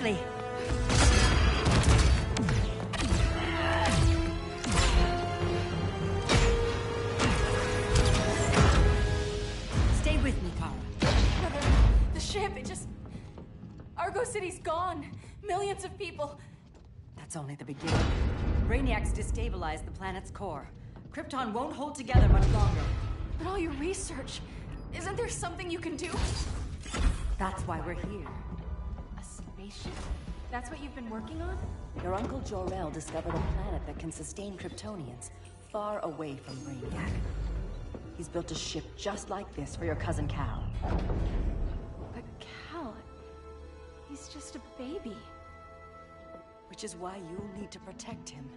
quickly. Stay with me, Kara. The ship, it just... Argo City's gone. Millions of people. That's only the beginning. Brainiac's destabilized the planet's core. Krypton won't hold together much longer. But all your research, isn't there something you can do? That's why we're here. A spaceship? That's what you've been working on? Your Uncle Jor-El discovered a planet that can sustain Kryptonians, far away from Brainiac. He's built a ship just like this for your cousin Cal. But Cal... he's just a baby. Which is why you'll need to protect him.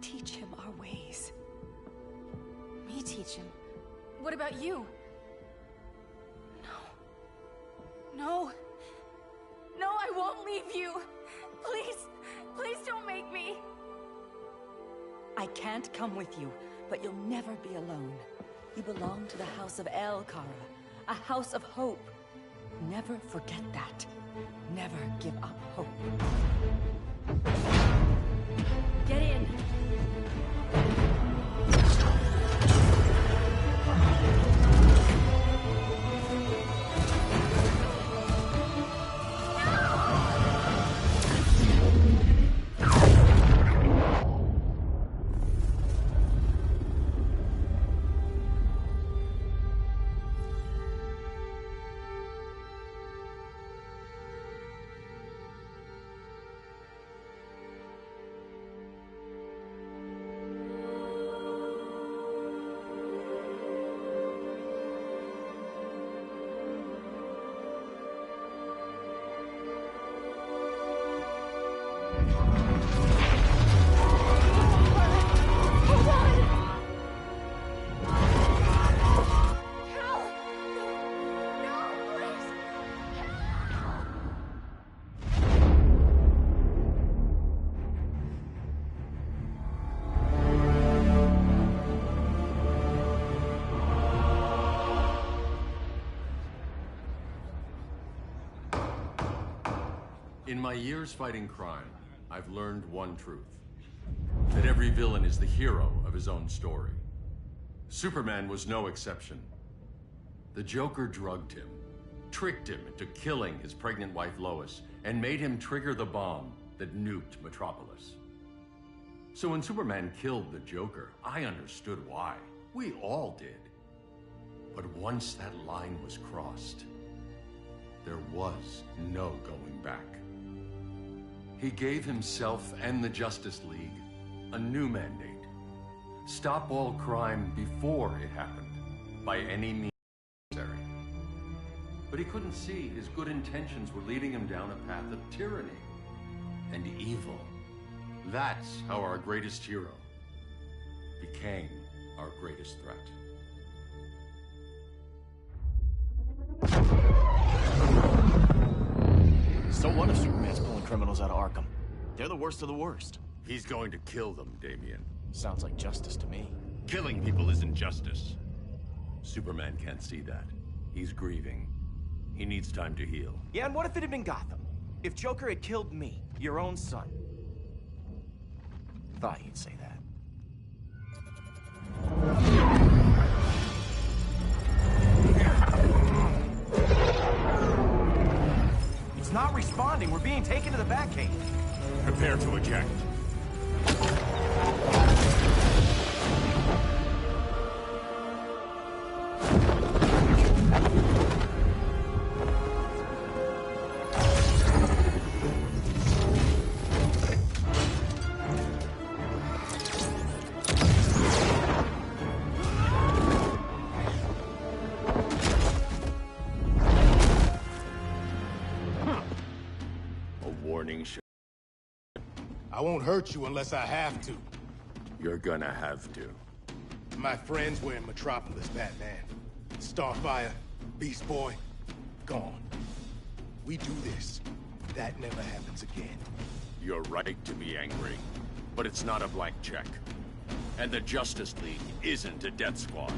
Teach him our ways. Me teach him? What about you? No. No, I won't leave you. Please, please don't make me. I can't come with you, but you'll never be alone. You belong to the House of El, Kara. A house of hope. Never forget that. Never give up hope. Get in. In my years fighting crime, I've learned one truth. That every villain is the hero of his own story. Superman was no exception. The Joker drugged him, tricked him into killing his pregnant wife Lois, and made him trigger the bomb that nuked Metropolis. So when Superman killed the Joker, I understood why. We all did. But once that line was crossed, there was no going back. He gave himself and the Justice League a new mandate. Stop all crime before it happened, by any means necessary. But he couldn't see his good intentions were leading him down a path of tyranny and evil. That's how our greatest hero became our greatest threat. So what if Superman's pulling criminals out of Arkham? They're the worst of the worst. He's going to kill them, Damian. Sounds like justice to me. Killing people isn't justice. Superman can't see that. He's grieving. He needs time to heal. Yeah, and what if it had been Gotham? If Joker had killed me, your own son? Thought you'd say that. It's not responding. We're being taken to the Batcave. Prepare to eject. I won't hurt you unless I have to. You're gonna have to. My friends were in Metropolis, Batman. Starfire, Beast Boy, gone. We do this. That never happens again. You're right to be angry, but it's not a blank check. And the Justice League isn't a death squad.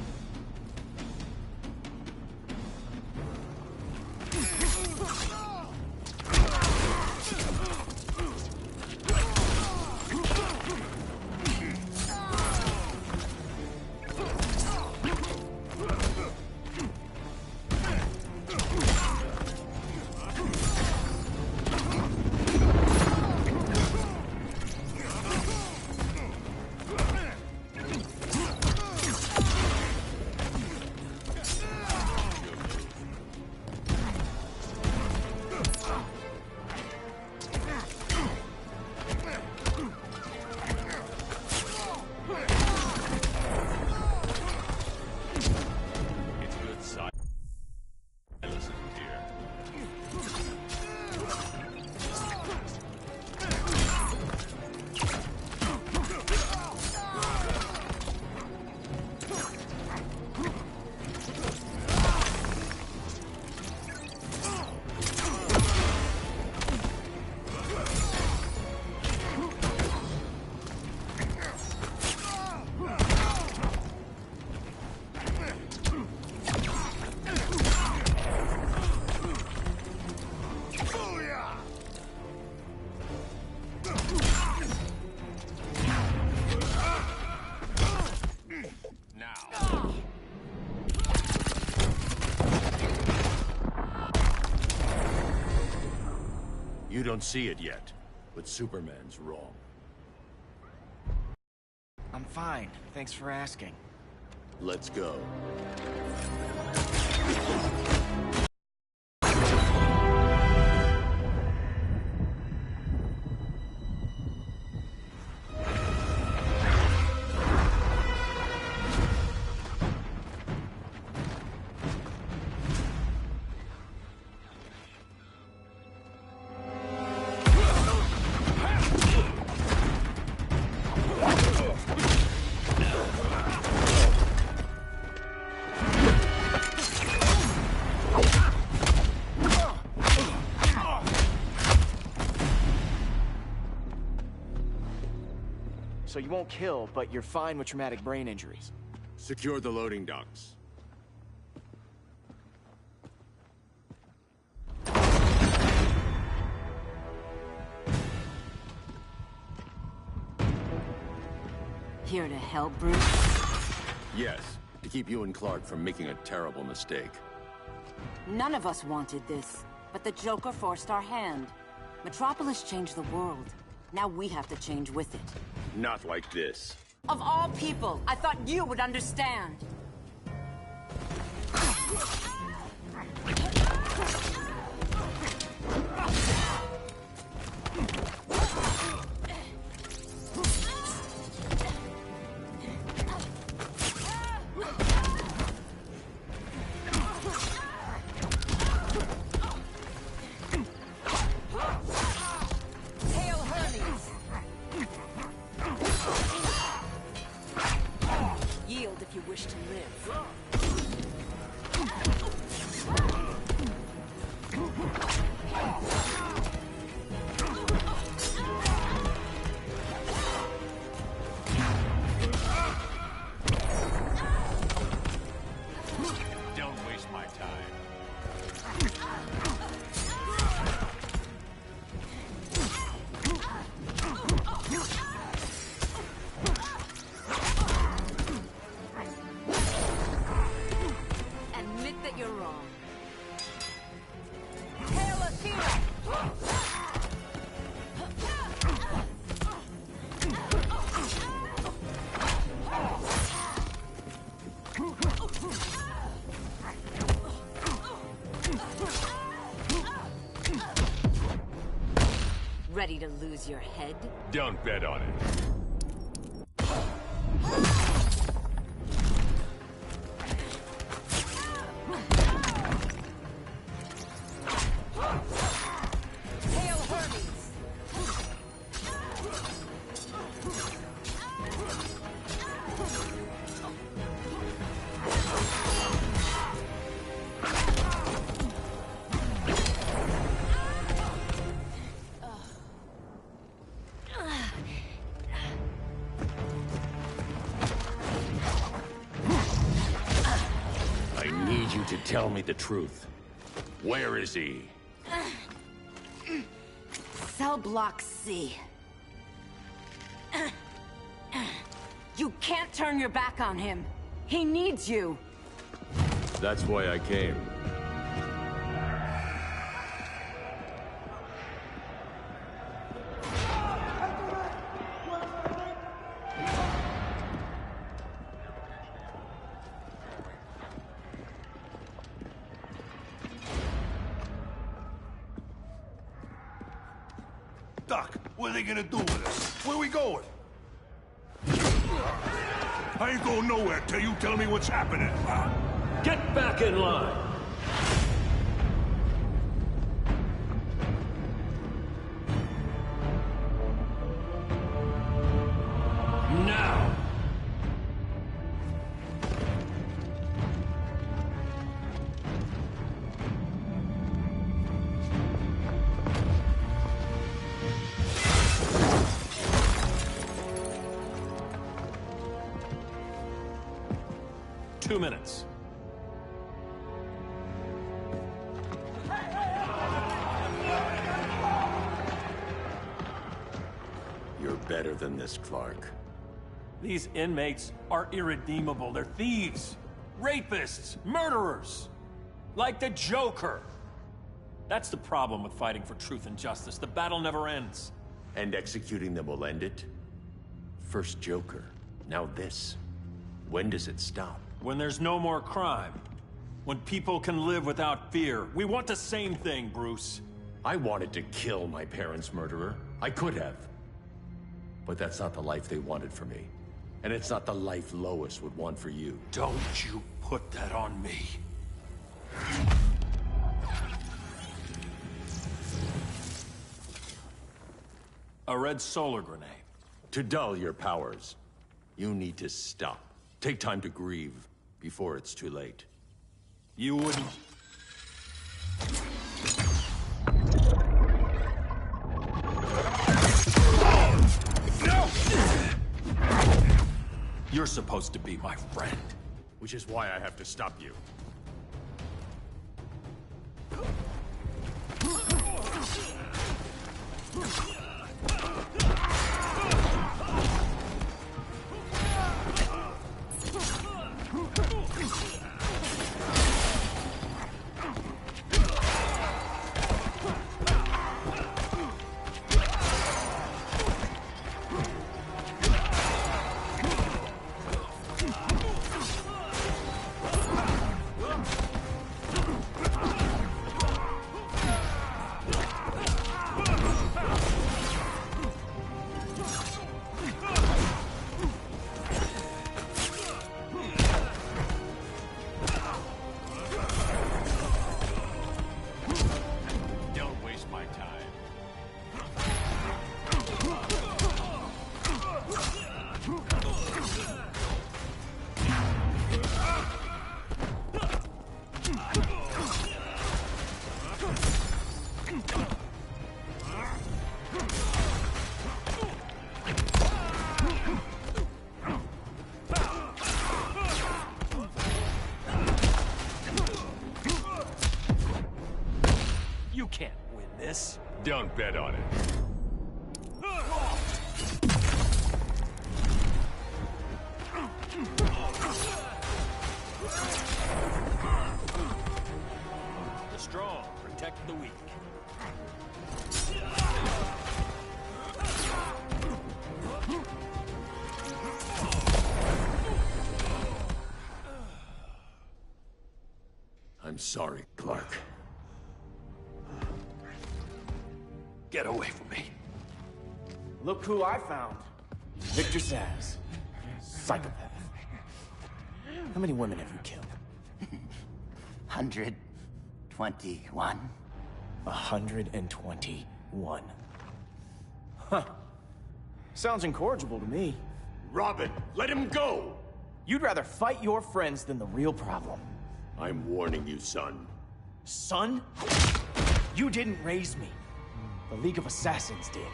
You don't see it yet, but Superman's wrong. I'm fine. Thanks for asking. Let's go. So you won't kill, but you're fine with traumatic brain injuries. Secure the loading docks. Here to help, Bruce? Yes, to keep you and Clark from making a terrible mistake. None of us wanted this, but the Joker forced our hand. Metropolis changed the world. Now we have to change with it. Not like this. Of all people, I thought you would understand. If you wish to live. Don't waste my time. Ready to lose your head? Don't bet on it. To tell me the truth. Where is he? Cell Block C. You can't turn your back on him. He needs you. That's why I came. Doc, what are they gonna do with us? Where we going? I ain't going nowhere till you tell me what's happening. Get back in line! Now! Two minutes. You're better than this, Clark. These inmates are irredeemable. They're thieves, rapists, murderers. Like the Joker. That's the problem with fighting for truth and justice. The battle never ends. And executing them will end it? First Joker, now this. When does it stop? When there's no more crime. When people can live without fear. We want the same thing, Bruce. I wanted to kill my parents' murderer. I could have. But that's not the life they wanted for me. And it's not the life Lois would want for you. Don't you put that on me. A red solar grenade. To dull your powers, you need to stop. Take time to grieve before it's too late. You wouldn't... No! You're supposed to be my friend. Which is why I have to stop you. You can't win this. Don't bet on it. The strong protect the weak. I'm sorry, Clark. Get away from me. Look who I found. Victor Zsasz. Psychopath. How many women have you killed? 121. 121. Huh. Sounds incorrigible to me. Robin, let him go! You'd rather fight your friends than the real problem. I'm warning you, son. Son? You didn't raise me. The League of Assassins did.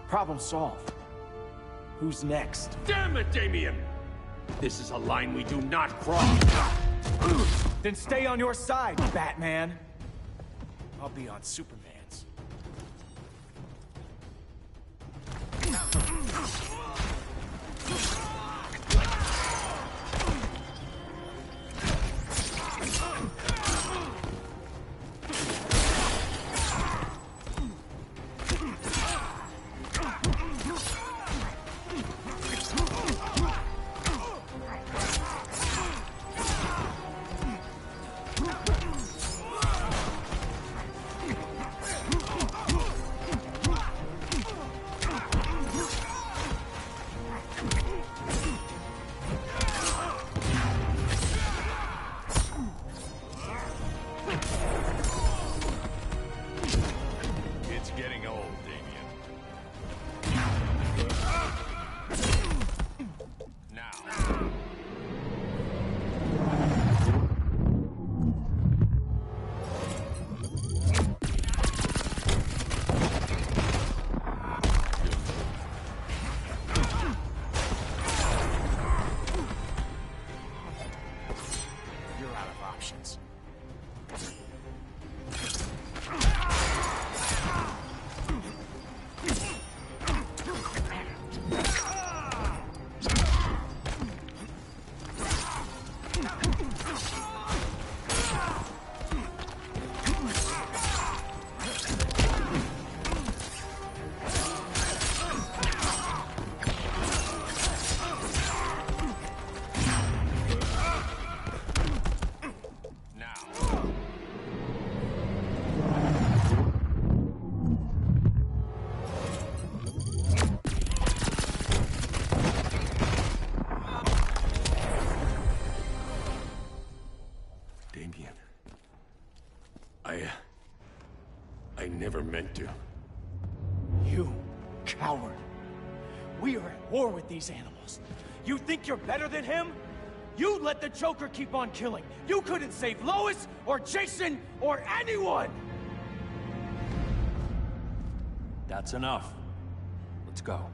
Problem solved. Who's next? Damn it, Damien! This is a line we do not cross. Then stay on your side, Batman. I'll be on Superman's. Damien. I never meant to. You coward. We are at war with these animals. You think you're better than him? You let the Joker keep on killing. You couldn't save Lois, or Jason, or anyone! That's enough. Let's go.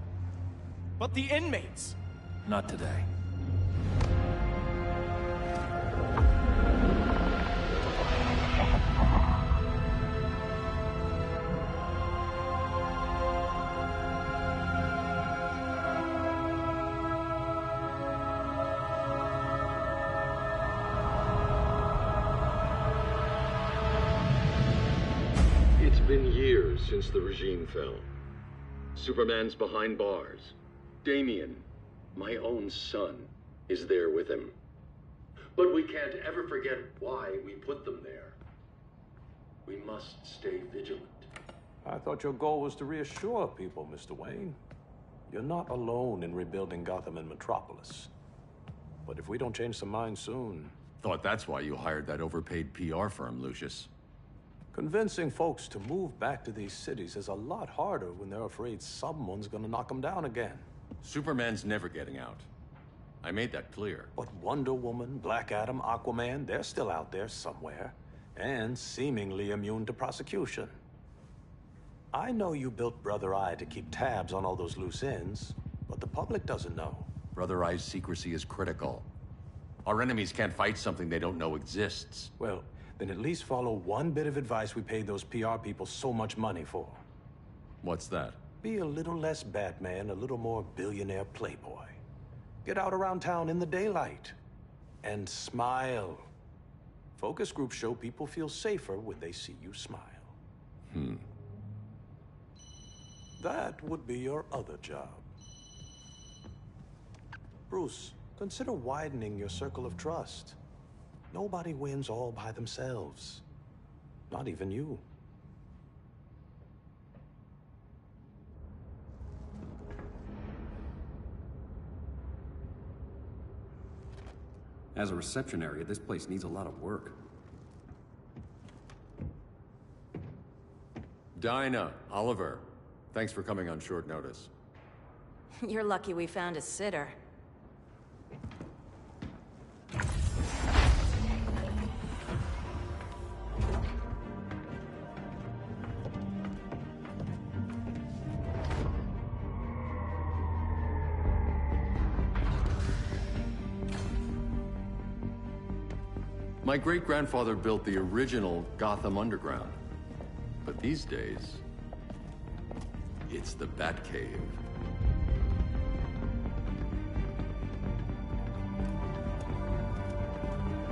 But the inmates! Not today. It's been years since the regime fell. Superman's behind bars. Damien, my own son, is there with him. But we can't ever forget why we put them there. We must stay vigilant. I thought your goal was to reassure people, Mr. Wayne. You're not alone in rebuilding Gotham and Metropolis. But if we don't change some minds soon... Thought that's why you hired that overpaid PR firm, Lucius. Convincing folks to move back to these cities is a lot harder when they're afraid someone's gonna knock them down again. Superman's never getting out. I made that clear. But Wonder Woman, Black Adam, Aquaman, they're still out there somewhere. And seemingly immune to prosecution. I know you built Brother Eye to keep tabs on all those loose ends, but the public doesn't know. Brother Eye's secrecy is critical. Our enemies can't fight something they don't know exists. Well, then at least follow one bit of advice we paid those PR people so much money for. What's that? Be a little less Batman, a little more billionaire playboy. Get out around town in the daylight. And smile. Focus groups show people feel safer when they see you smile. That would be your other job. Bruce, consider widening your circle of trust. Nobody wins all by themselves. Not even you. As a reception area, this place needs a lot of work. Dinah, Oliver, thanks for coming on short notice. You're lucky we found a sitter. My great-grandfather built the original Gotham Underground. But these days, it's the Batcave.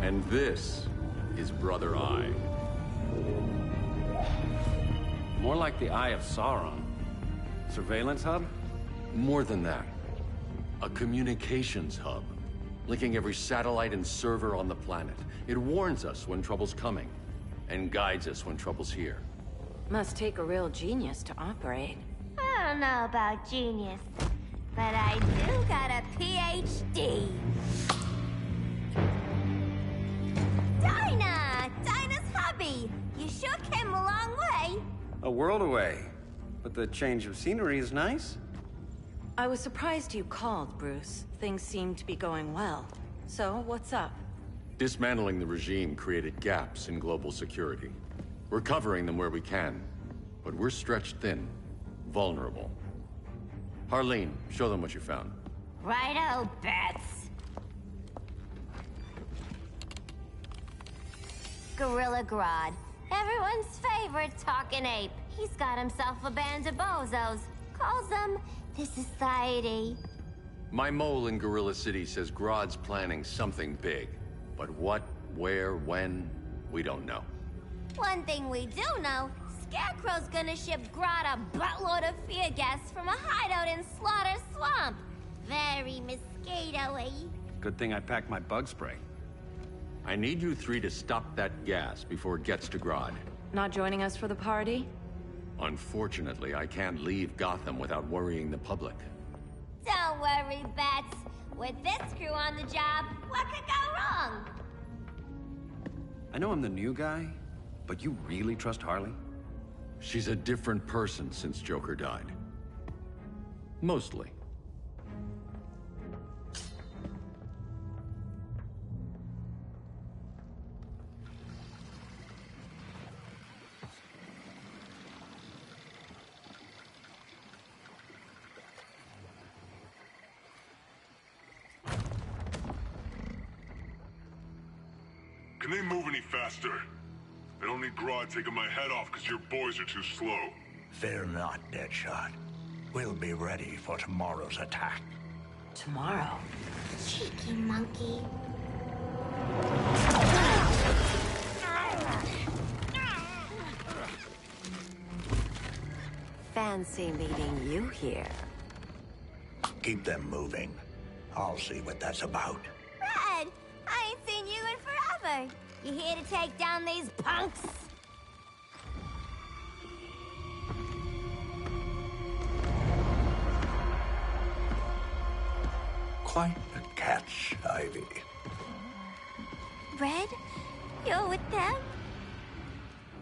And this is Brother Eye. More like the Eye of Sauron. Surveillance hub? More than that. A communications hub, linking every satellite and server on the planet. It warns us when trouble's coming, and guides us when trouble's here. Must take a real genius to operate. I don't know about genius, but I do got a PhD. Dinah! Dinah's hubby! You sure came a long way. A world away. But the change of scenery is nice. I was surprised you called, Bruce. Things seem to be going well. So, what's up? Dismantling the regime created gaps in global security. We're covering them where we can, but we're stretched thin, vulnerable. Harleen, show them what you found. Righto, Bats. Gorilla Grodd. Everyone's favorite talking ape. He's got himself a band of bozos. Calls them the Society. My mole in Gorilla City says Grodd's planning something big. But what, where, when, we don't know. One thing we do know, Scarecrow's gonna ship Grodd a buttload of fear gas from a hideout in Slaughter Swamp. Very mosquito-y. Good thing I packed my bug spray. I need you three to stop that gas before it gets to Grodd. Not joining us for the party? Unfortunately, I can't leave Gotham without worrying the public. Don't worry, Bats. With this crew on the job, what could go wrong? I know I'm the new guy, but you really trust Harley? She's a different person since Joker died. Mostly. Can they move any faster? I don't need Grodd taking my head off because your boys are too slow. Fear not, Deadshot. We'll be ready for tomorrow's attack. Tomorrow? Cheeky monkey. Fancy meeting you here. Keep them moving. I'll see what that's about. Red, I ain't seen you in forever. You here to take down these punks? Quite a catch, Ivy. Red, you're with them?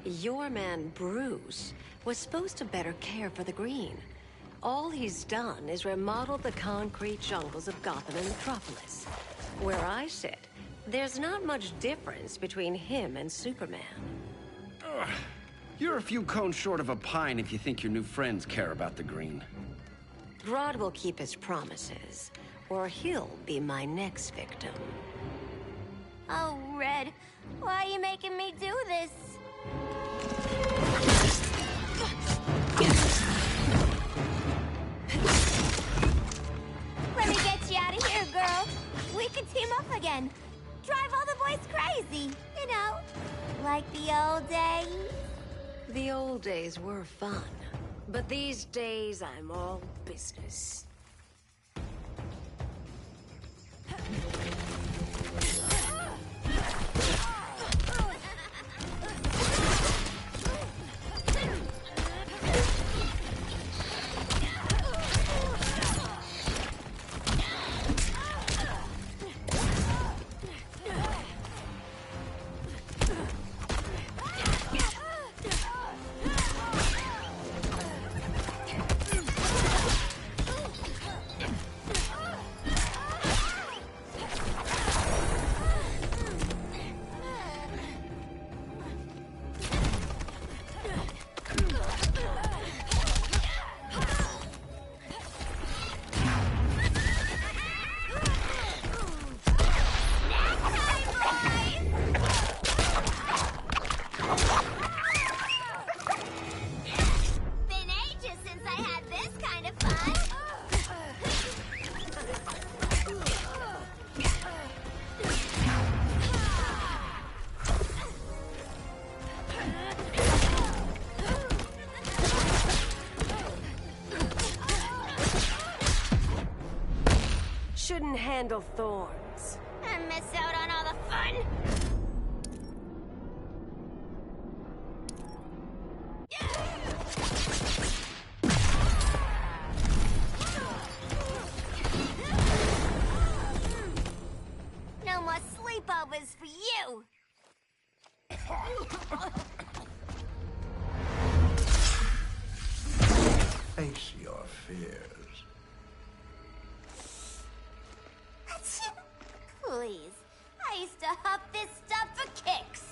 Your man, Bruce, was supposed to better care for the Green. All he's done is remodel the concrete jungles of Gotham and Metropolis. Where I sit, there's not much difference between him and Superman. Ugh. You're a few cones short of a pine if you think your new friends care about the Green. Grodd will keep his promises, or he'll be my next victim. Oh, Red, why are you making me do this? Let me get you out of here, girl. We can team up again. Drive all the boys crazy, you know, like the old days. The old days were fun, but these days I'm all business. Shouldn't handle thorns. And miss out on all the fun. No more sleepovers for you. Face your fears. Please, I used to huff this stuff for kicks.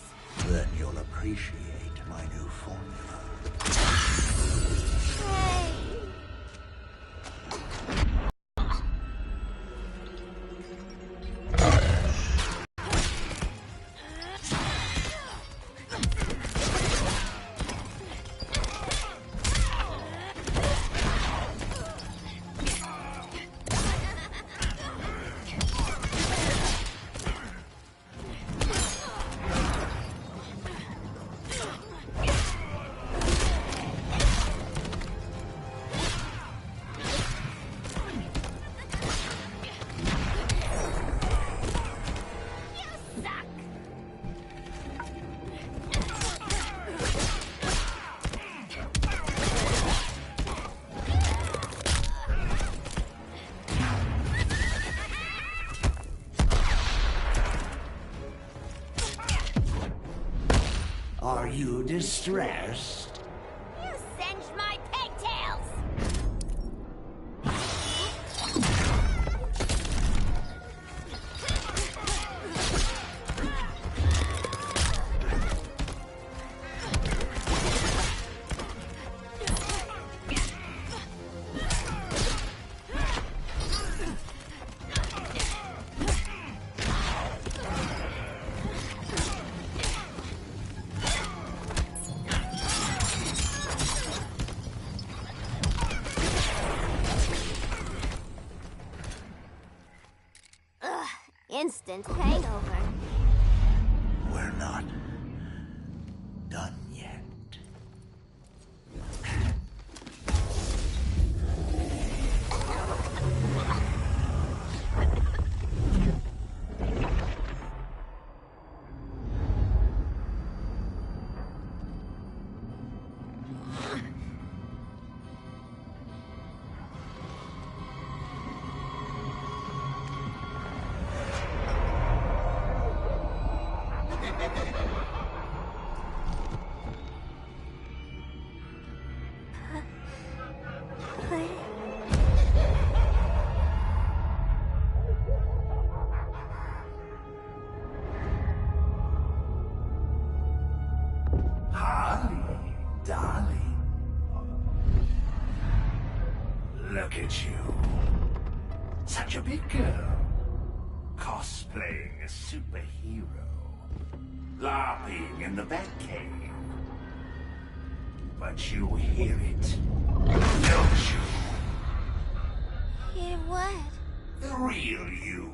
Then you'll appreciate my new formula. Hey. Are you distressed? You singed my pigtails! Instant hangover. We're not done yet. Harley, darling. Look at you. Such a big girl. Cosplaying a superhero. LARPing in the Batcave. But you hear it, don't you? Hear what? The real you,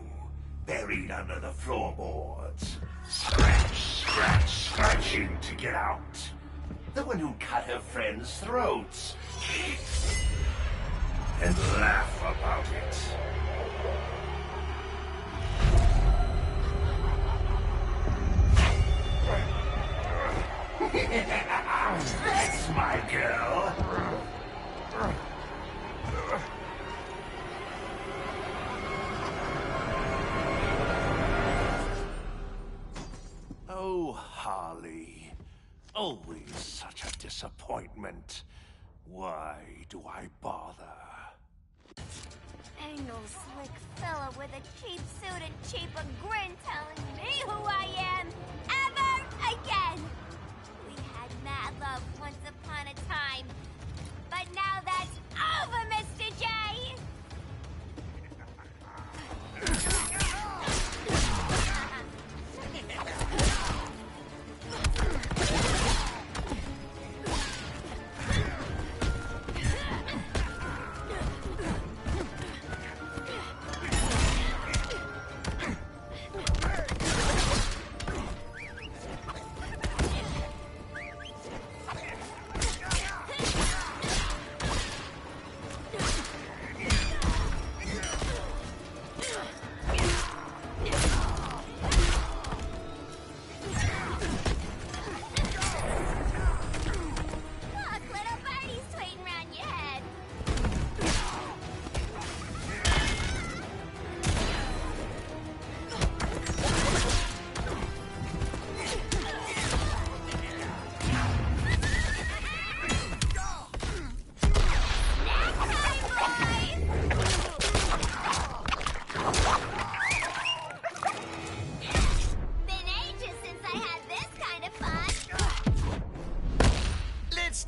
buried under the floorboards. Scratch, scratch, scratching to get out. The one who cut her friends' throats. And laugh about it. That's my girl. Oh, Harley. Always such a disappointment. Why do I bother? Ain't no slick fella with a cheap suit and cheaper grin telling me who I am ever again. We had mad love once upon a time, but now that's over, Mr. J.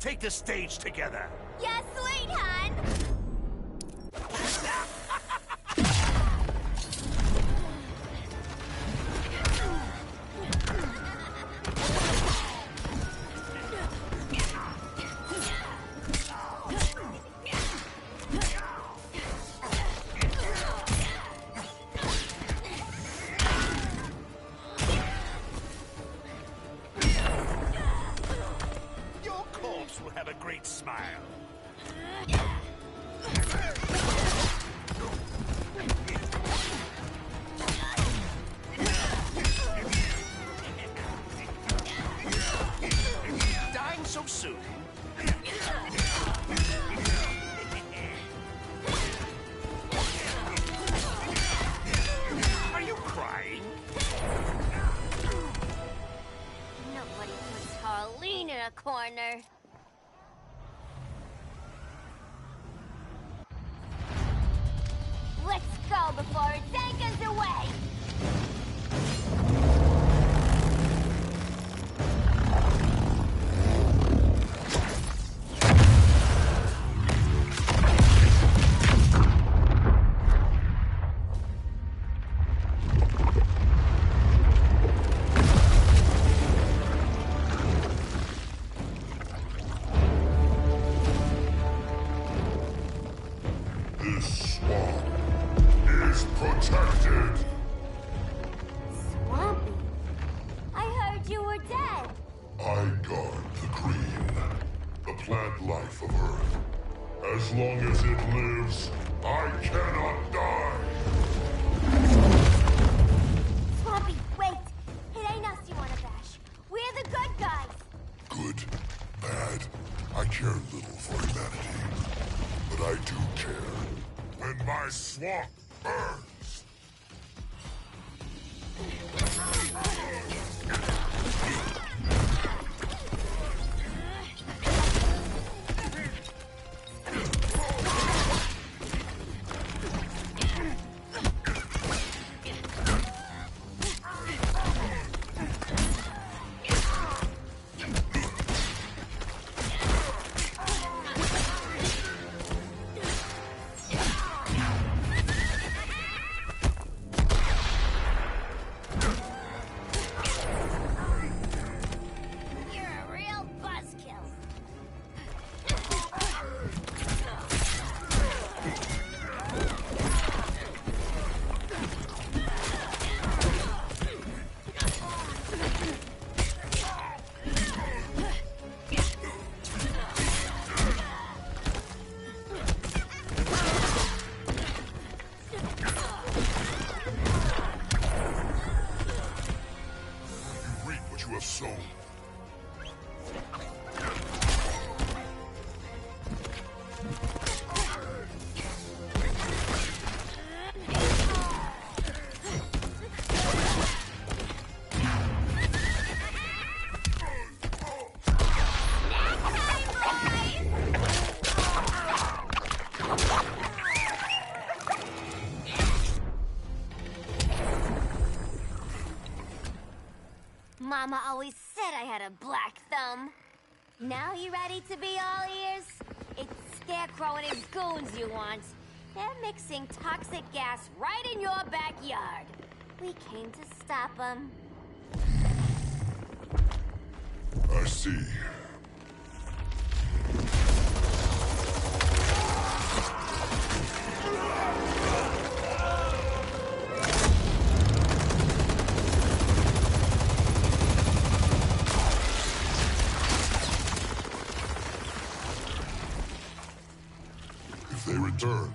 Take the stage together. Yeah, sweet, hon. Will have a great smile. Dying so soon? Are you crying? Nobody puts Harley the corner. Let's go before it takes us away! This swamp is protected. Swampy? I heard you were dead. I guard the green, the plant life of Earth. As long as it lives, I cannot die. Swampy, wait! It ain't us you wanna bash. We're the good guys. Good, bad, I care little for humanity. But I do care when my swamp burns. You're a real buzzkill. You reap what you have sown. Mama always said I had a black thumb. Now you ready to be all ears? It's Scarecrow and his goons you want. They're mixing toxic gas right in your backyard. We came to stop them. I see. If they return,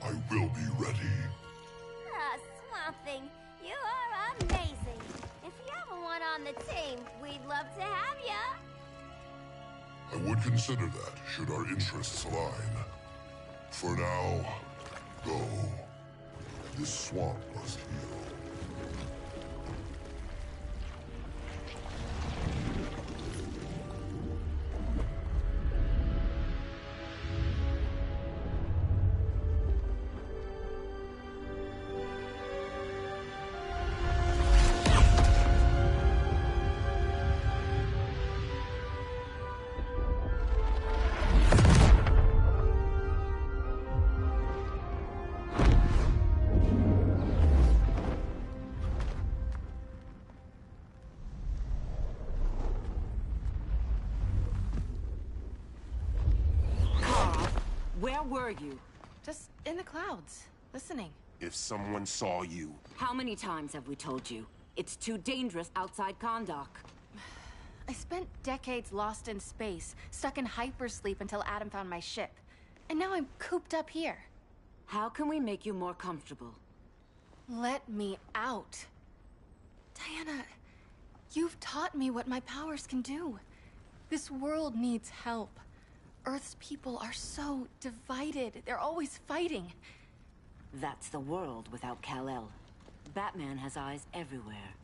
I will be ready. Ah, Swamp Thing, you are amazing. If you ever want on the team, we'd love to have ya. I would consider that, should our interests align. For now, go. This swamp must heal. Where were you? Just in the clouds, listening. If someone saw you, How many times have we told you? It's too dangerous outside Kahndaq. I spent decades lost in space, stuck in hypersleep until Adam found my ship. And now I'm cooped up here. How can we make you more comfortable? Let me out. Diana, you've taught me what my powers can do. This world needs help. Earth's people are so divided. They're always fighting. That's the world without Kal-El. Batman has eyes everywhere.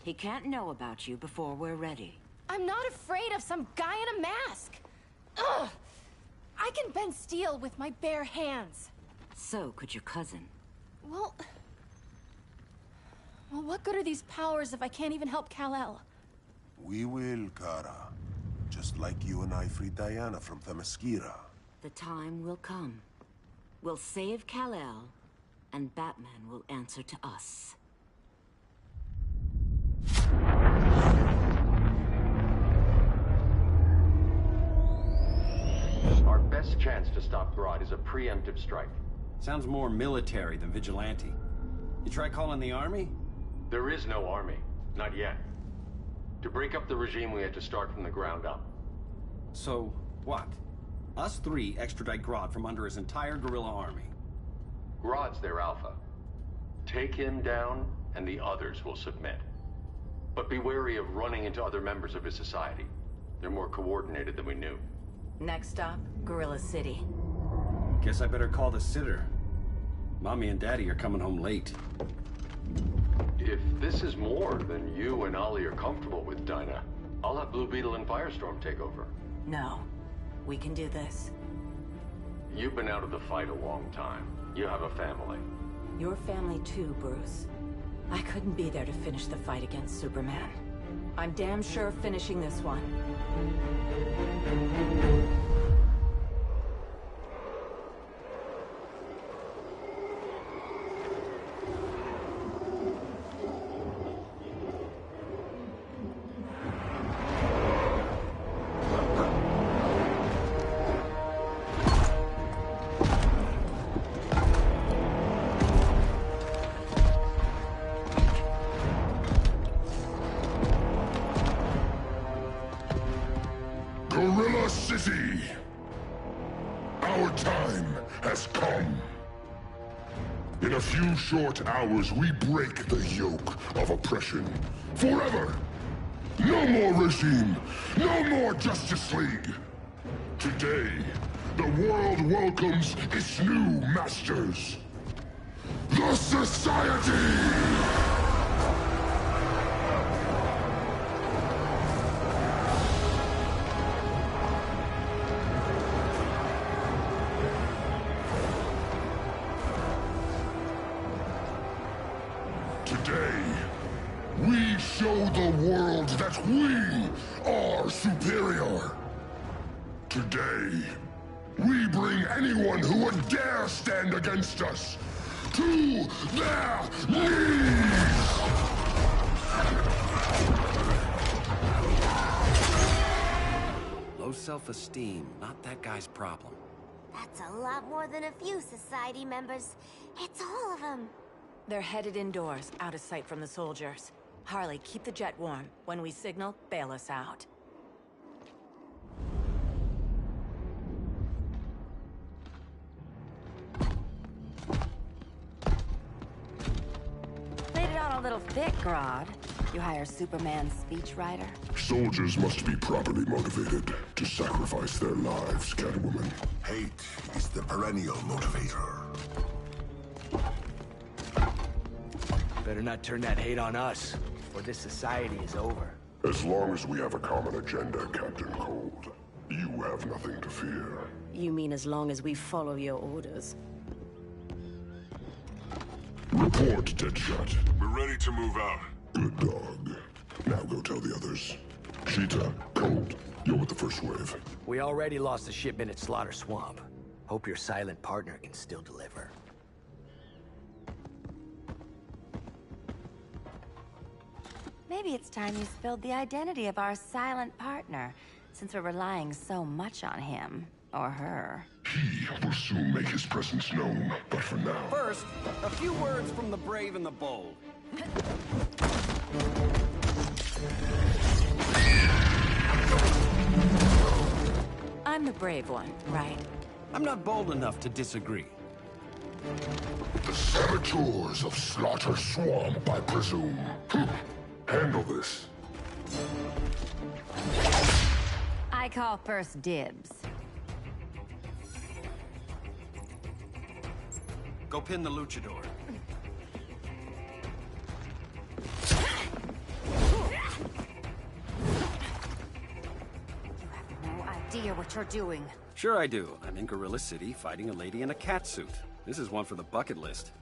He can't know about you before we're ready. I'm not afraid of some guy in a mask. Ugh! I can bend steel with my bare hands. So could your cousin. Well, what good are these powers if I can't even help Kal-El? We will, Kara. Just like you and I freed Diana from Themyscira. The time will come. We'll save Kal-El, and Batman will answer to us. Our best chance to stop Grodd is a preemptive strike. Sounds more military than vigilante. You try calling the army? There is no army. Not yet. To break up the regime, we had to start from the ground up. So, what? Us three extradite Grodd from under his entire guerrilla army. Grodd's their alpha. Take him down, and the others will submit. But be wary of running into other members of his society. They're more coordinated than we knew. Next stop, Gorilla City. Guess I better call the sitter. Mommy and Daddy are coming home late. If this is more than you and Ollie are comfortable with, Dinah, I'll have Blue Beetle and Firestorm take over. No. We can do this. You've been out of the fight a long time. You have a family. Your family too, Bruce. I couldn't be there to finish the fight against Superman. I'm damn sure finishing this one. Gorilla City! Our time has come. In a few short hours, we break the yoke of oppression. Forever! No more regime! No more Justice League! Today, the world welcomes its new masters. The Society! Today, we show the world that we are superior. Today, we bring anyone who would dare stand against us to their knees! Low self-esteem, not that guy's problem. That's a lot more than a few society members. It's all of them. They're headed indoors, out of sight from the soldiers. Harley, keep the jet warm. When we signal, bail us out. Played it on a little thick, Grodd. You hire Superman's speechwriter? Soldiers must be properly motivated to sacrifice their lives, Catwoman. Hate is the perennial motivator. Better not turn that hate on us, or this society is over. As long as we have a common agenda, Captain Cold, you have nothing to fear. You mean as long as we follow your orders? Report, Deadshot. We're ready to move out. Good dog. Now go tell the others. Cheetah, Cold, you're with the first wave. We already lost a shipment at Slaughter Swamp. Hope your silent partner can still deliver. Maybe it's time you spilled the identity of our silent partner, since we're relying so much on him. Or her. He will soon make his presence known, but for now... First, a few words from the brave and the bold. I'm the brave one, right? I'm not bold enough to disagree. The saboteurs of Slaughter Swamp, I presume. Handle this. I call first dibs. Go pin the luchador. idea what you're doing. Sure I do. I'm in Gorilla City fighting a lady in a cat suit. This is one for the bucket list.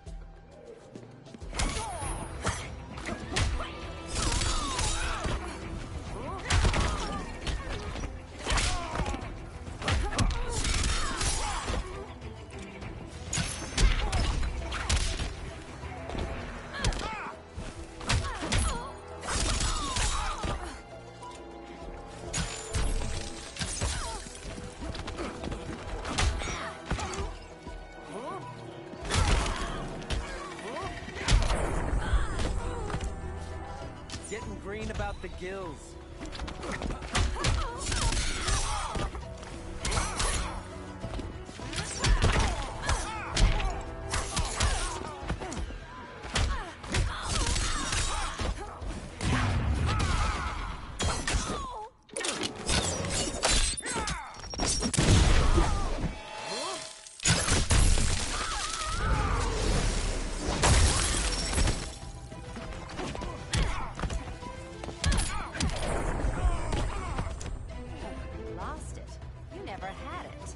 Getting green about the gills. Lost it. You never had it.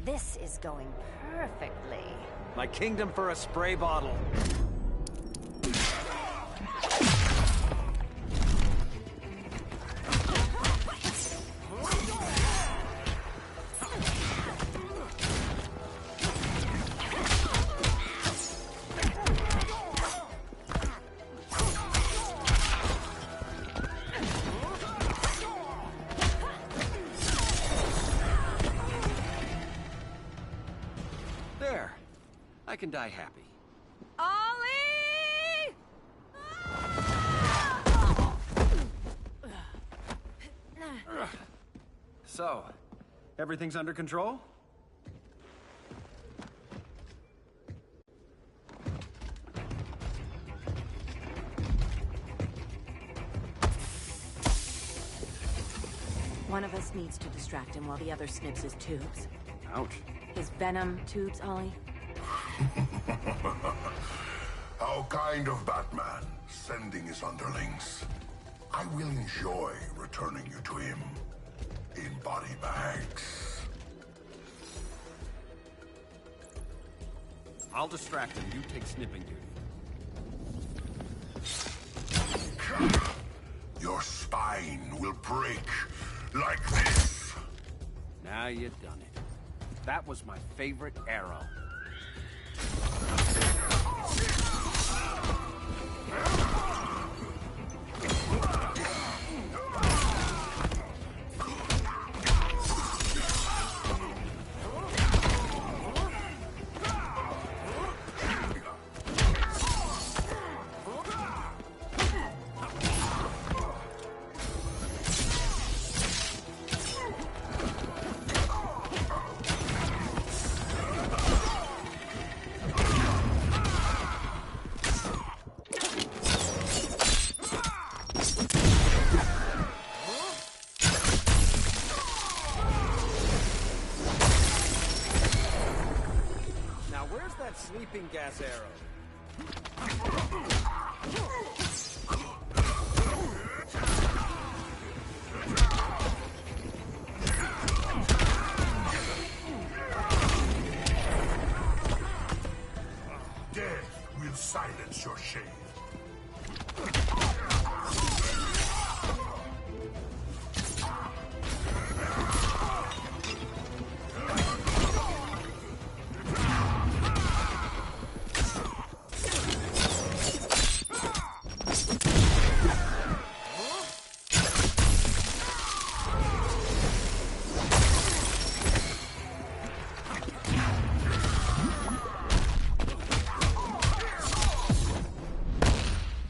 This is going perfectly. My kingdom for a spray bottle. There. I can die happy. Ollie! So, everything's under control? One of us needs to distract him while the other snips his tubes. Ouch. His venom tubes, Ollie. How kind of Batman, sending his underlings. I will enjoy returning you to him in body bags. I'll distract him. You take snipping duty. Your spine will break like this. Now you've done it. That was my favorite arrow. Sleeping gas arrow. Death will silence your shame.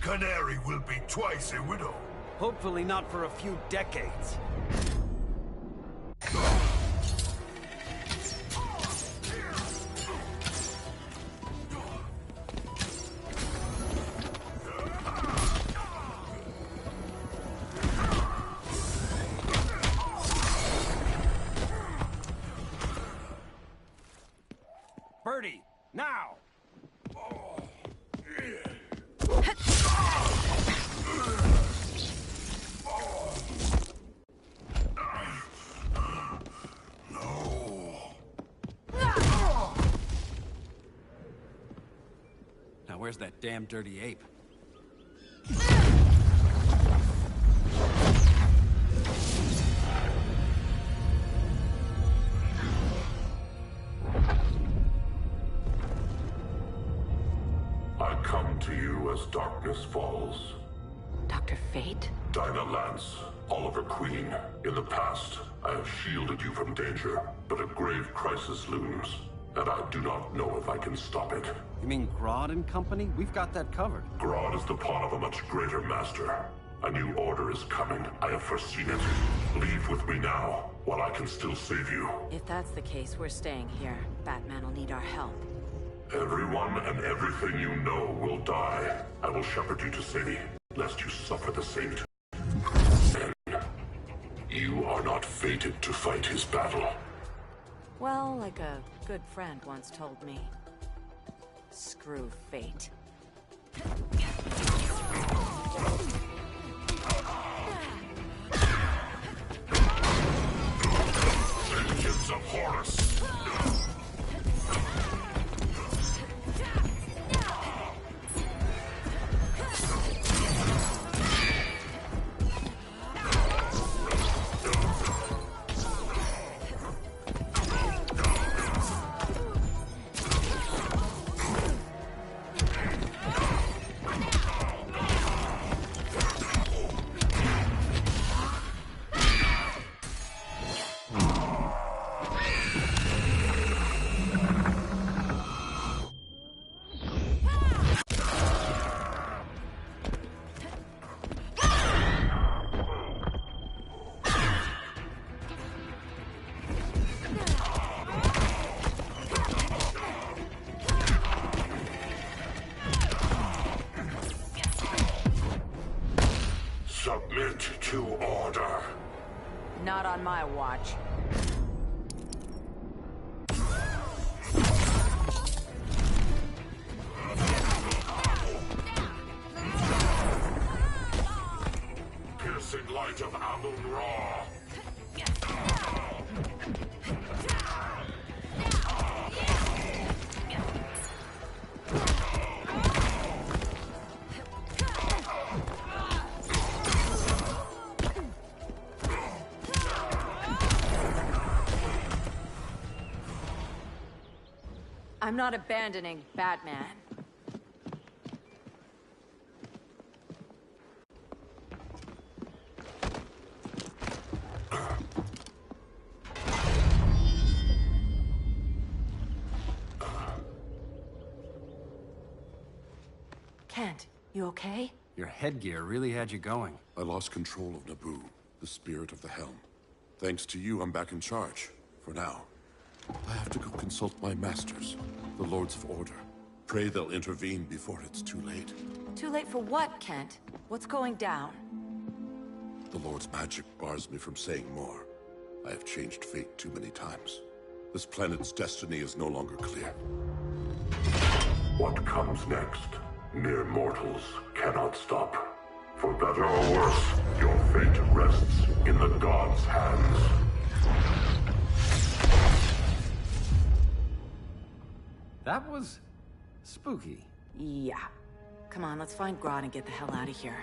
Canary will be twice a widow. Hopefully not for a few decades. Birdie, now! Where's that damn dirty ape? I come to you as darkness falls. Dr. Fate? Dinah Lance, Oliver Queen. In the past, I have shielded you from danger, but a grave crisis looms, and I do not know if I can stop it. You mean Grodd and company? We've got that covered. Grodd is the pawn of a much greater master. A new order is coming. I have foreseen it. Leave with me now, while I can still save you. If that's the case, we're staying here. Batman will need our help. Everyone and everything you know will die. I will shepherd you to safety, lest you suffer the same. You are not fated to fight his battle. Well, like a good friend once told me. Screw fate. Vengeance of Horus! Submit to order. Not on my watch. Piercing light of Amun-Ra. I'm not abandoning Batman. Kent, you okay? Your headgear really had you going. I lost control of Naboo, the spirit of the helm. Thanks to you, I'm back in charge. For now. I have to go consult my masters, the Lords of Order. Pray they'll intervene before it's too late. Too late for what, Kent? What's going down? The Lord's magic bars me from saying more. I have changed fate too many times. This planet's destiny is no longer clear. What comes next, mere mortals cannot stop. For better or worse, your fate rests in the gods' hands. That was spooky. Yeah. Come on, let's find Grodd and get the hell out of here.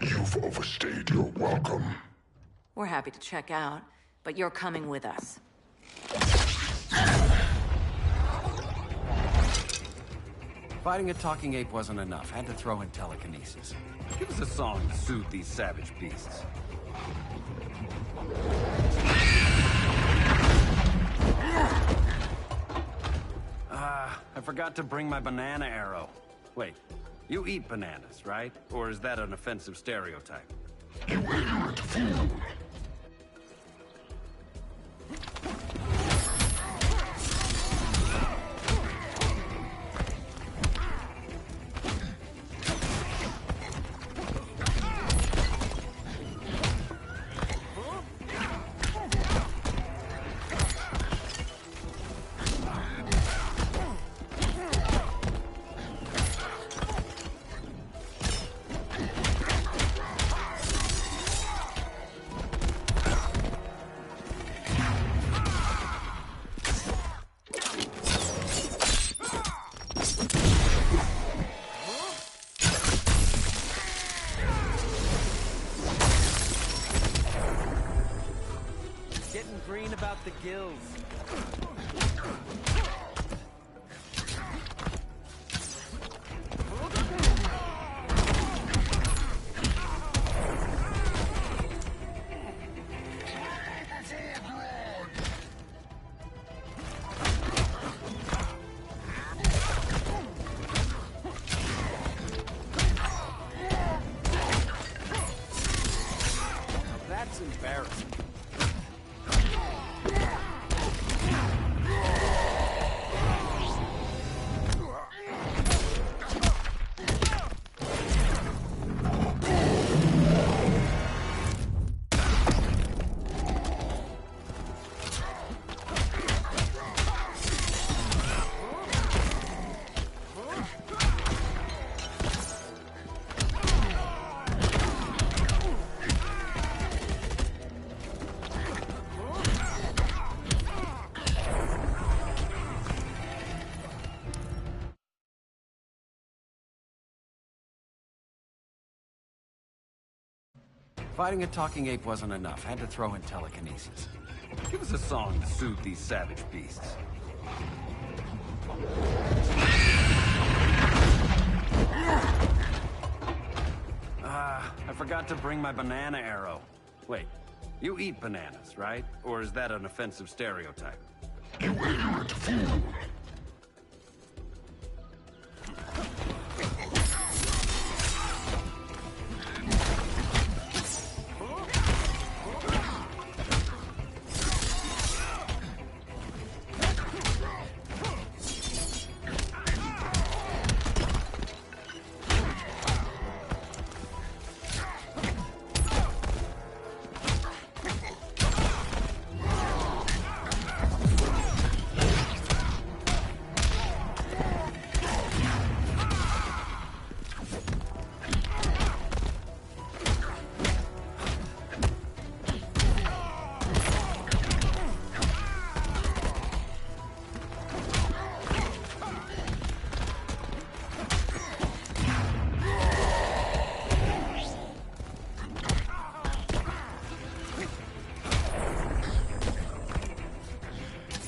You've overstayed your welcome. We're happy to check out, but you're coming with us. Fighting a talking ape wasn't enough. Had to throw in telekinesis. Give us a song to soothe these savage beasts. I forgot to bring my banana arrow. Wait, you eat bananas, right? Or is that an offensive stereotype? You ignorant fool! screen about the gills. That's embarrassing. Fighting a talking ape wasn't enough. Had to throw in telekinesis. Give us a song to soothe these savage beasts. I forgot to bring my banana arrow. Wait, you eat bananas, right? Or is that an offensive stereotype? You ignorant fool!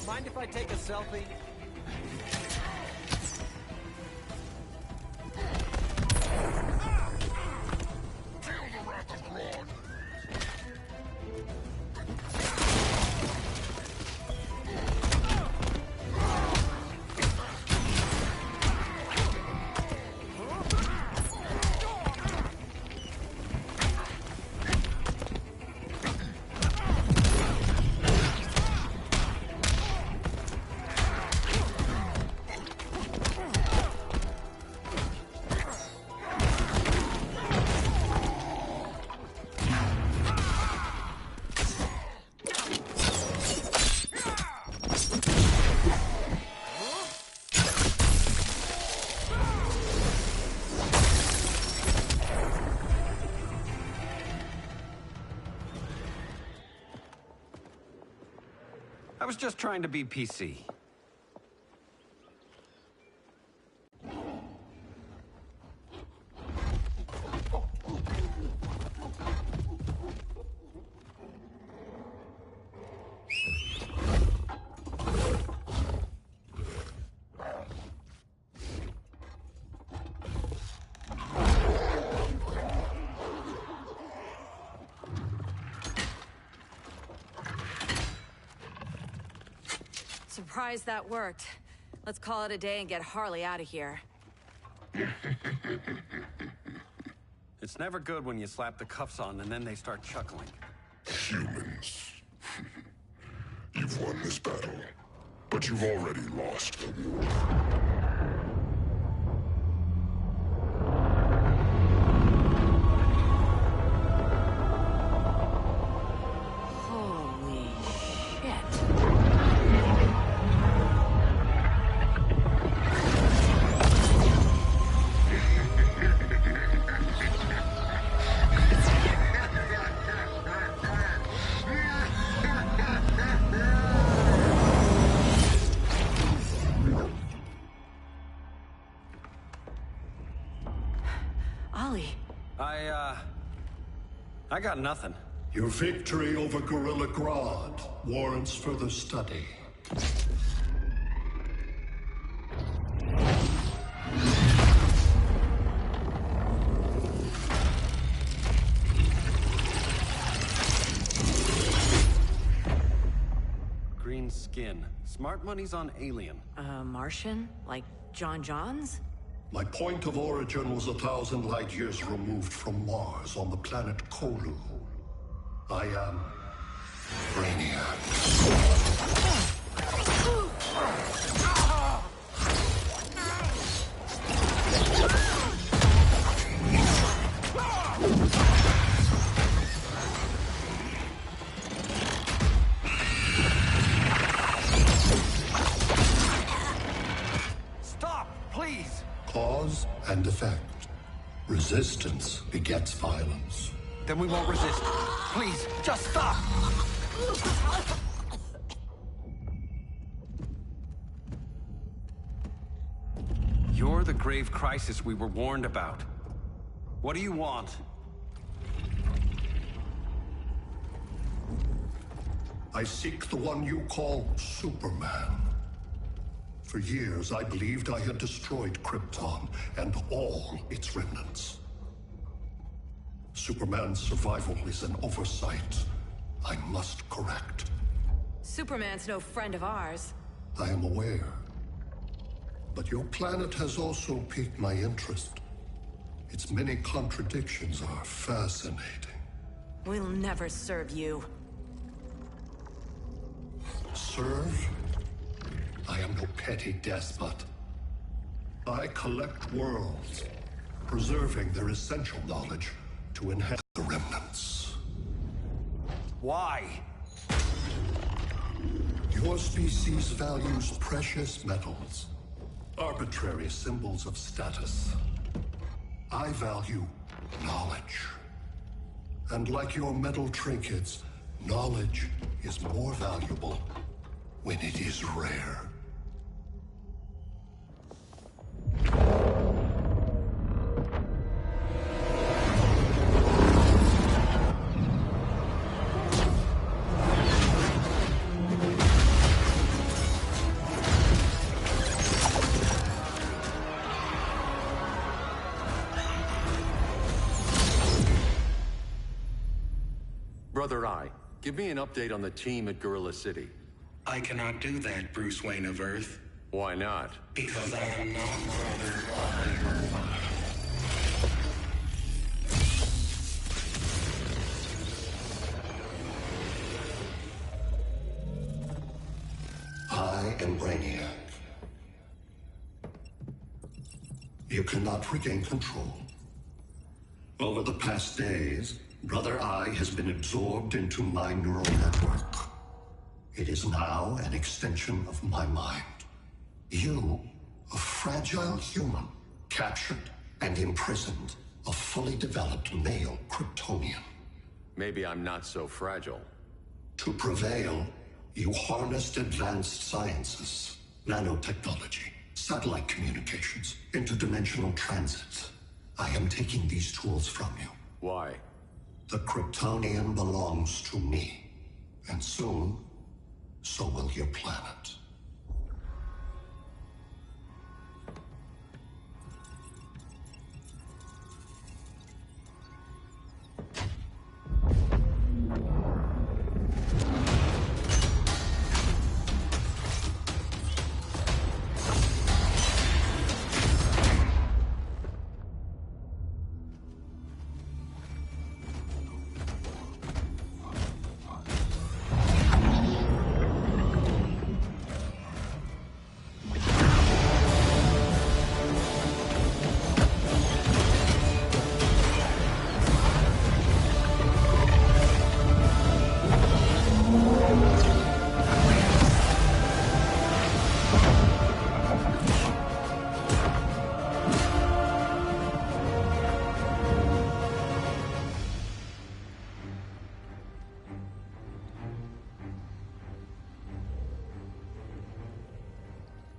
Mind if I take a selfie? I was just trying to be PC. Surprised that worked. Let's call it a day and get Harley out of here. It's never good when you slap the cuffs on and then they start chuckling. Humans. You've won this battle, but you've already lost the war. Holy shit. I got nothing. Your victory over Gorilla Grodd warrants further study. Green skin. Smart money's on alien. Martian? Like John Johns? My point of origin was 1,000 light years removed from Mars on the planet Kolu. I am Brainiac. Stop, please! Cause and effect. Resistance begets violence. Then we won't resist. Please, just stop! You're the grave crisis we were warned about. What do you want? I seek the one you call Superman. For years, I believed I had destroyed Krypton and all its remnants. Superman's survival is an oversight I must correct. Superman's no friend of ours. I am aware. But your planet has also piqued my interest. Its many contradictions are fascinating. We'll never serve you. Serve? I am no petty despot. I collect worlds, preserving their essential knowledge to enhance the remnants. Why? Your species values precious metals, arbitrary symbols of status. I value knowledge. And like your metal trinkets, knowledge is more valuable when it is rare. Brother Eye, give me an update on the team at Gorilla City. I cannot do that, Bruce Wayne of Earth. Why not? Because I am not Brother Eye. I am Brainiac. You cannot regain control. Over the past days, Brother Eye has been absorbed into my neural network. It is now an extension of my mind. You, a fragile human, captured and imprisoned a fully developed male Kryptonian. Maybe I'm not so fragile. To prevail, you harnessed advanced sciences, nanotechnology, satellite communications, interdimensional transit. I am taking these tools from you. Why? The Kryptonian belongs to me, and soon, so will your planet.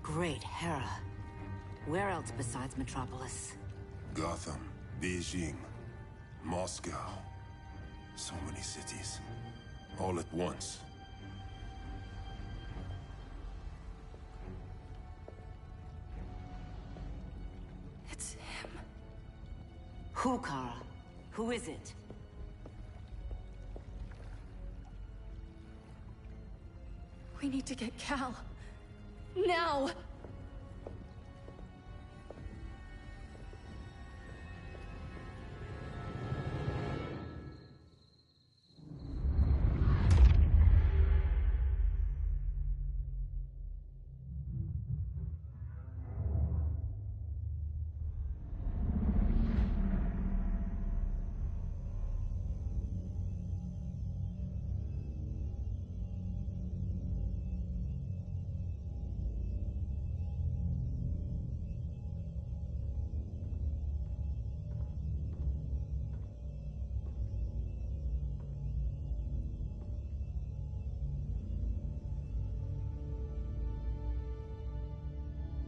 Great Hera. Where else besides Metropolis? Gotham, Beijing, Moscow. So many cities. All at once. It's him. Who, Kara? Who is it? We need to get Cal. Now!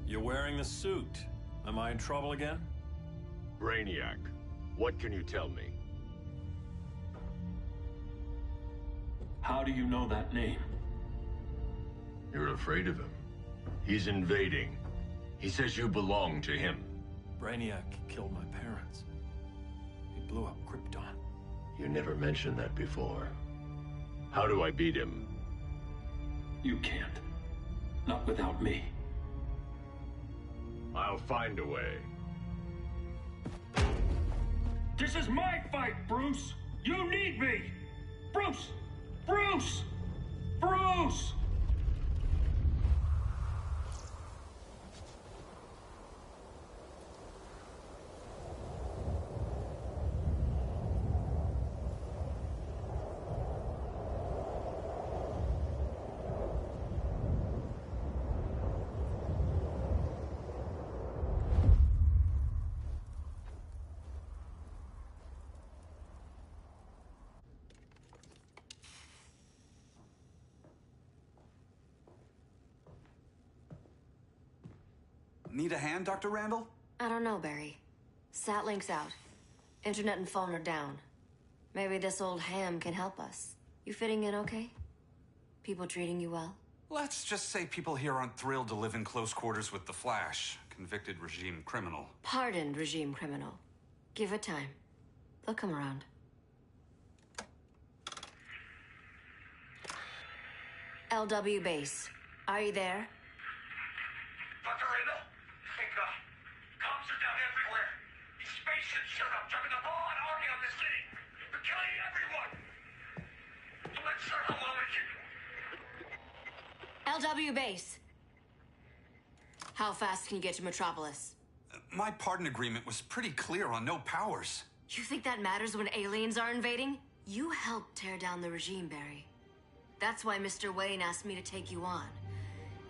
You're wearing the suit. Am I in trouble again? Brainiac, what can you tell me? How do you know that name? You're afraid of him. He's invading. He says you belong to him. Brainiac killed my parents. He blew up Krypton. You never mentioned that before. How do I beat him? You can't. Not without me. I'll find a way. This is my fight, Bruce! You need me! Bruce! Bruce! Bruce! Need a hand, Dr. Randall? I don't know, Barry. Satlink's out. Internet and phone are down. Maybe this old ham can help us. You fitting in okay? People treating you well? Let's just say people here aren't thrilled to live in close quarters with the Flash, convicted regime criminal. Pardoned regime criminal. Give it time. They'll come around. LW base. Are you there? Dr. Randall? Thank God. Cops are down everywhere. These spaceships showed up, dropping the ball and army on this city. They're killing everyone. I'm not sure how long it can... LW base. How fast can you get to Metropolis? My pardon agreement was pretty clear on no powers. You think that matters when aliens are invading? You helped tear down the regime, Barry. That's why Mr. Wayne asked me to take you on.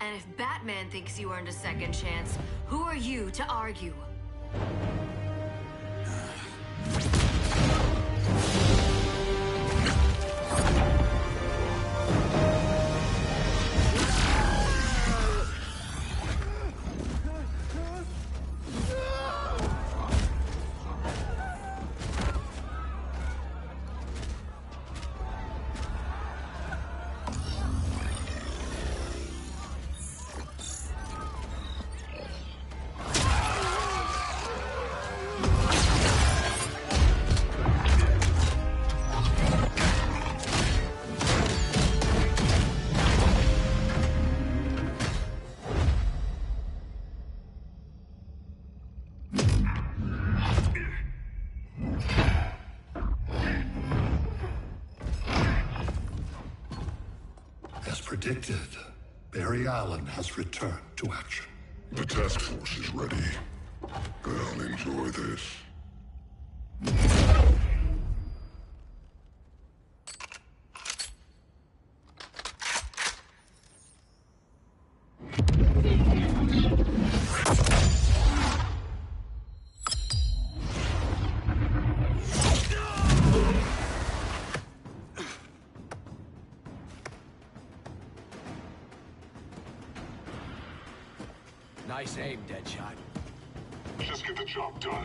And if Batman thinks you earned a second chance, who are you to argue? Predicted, Barry Allen has returned to action. The task force is ready. They'll enjoy this. Nice aim, Deadshot. Just get the job done.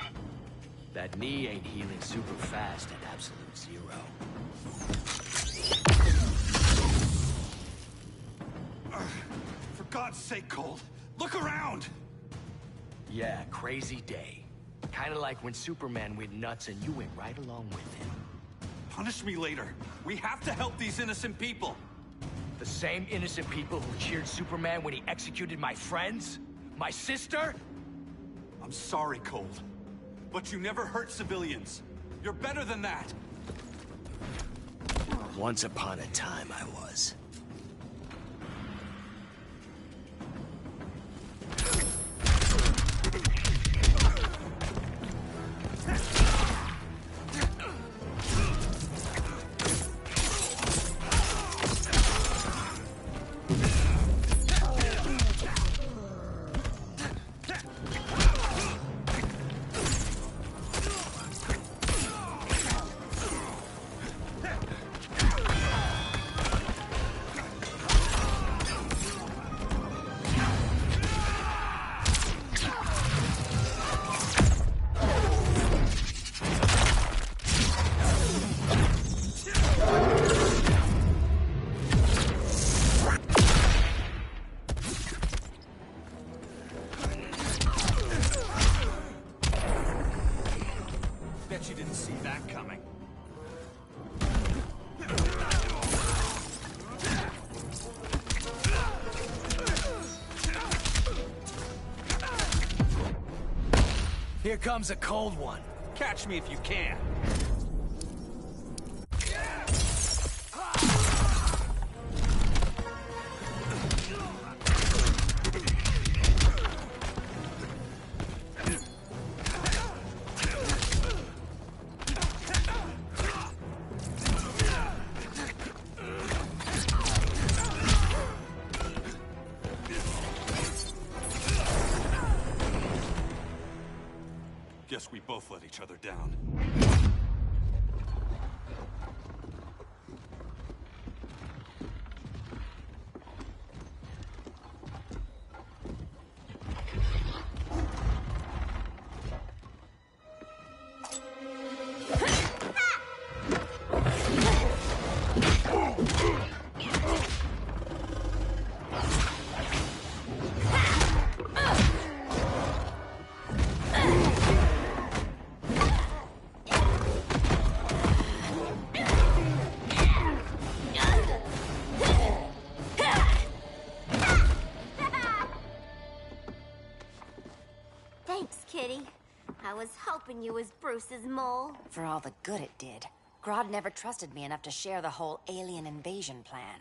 That knee ain't healing super fast at absolute zero. sake, Cold. Look around! Yeah, crazy day. Kinda like when Superman went nuts and you went right along with him. Punish me later. We have to help these innocent people. The same innocent people who cheered Superman when he executed my friends? My sister? I'm sorry, Cold. But you never hurt civilians. You're better than that. Once upon a time, I was. Bet you didn't see that coming. Here comes a cold one. Catch me if you can. Guess we both let each other down. Thanks, Kitty. I was hoping you was Bruce's mole. For all the good it did. Grodd never trusted me enough to share the whole alien invasion plan.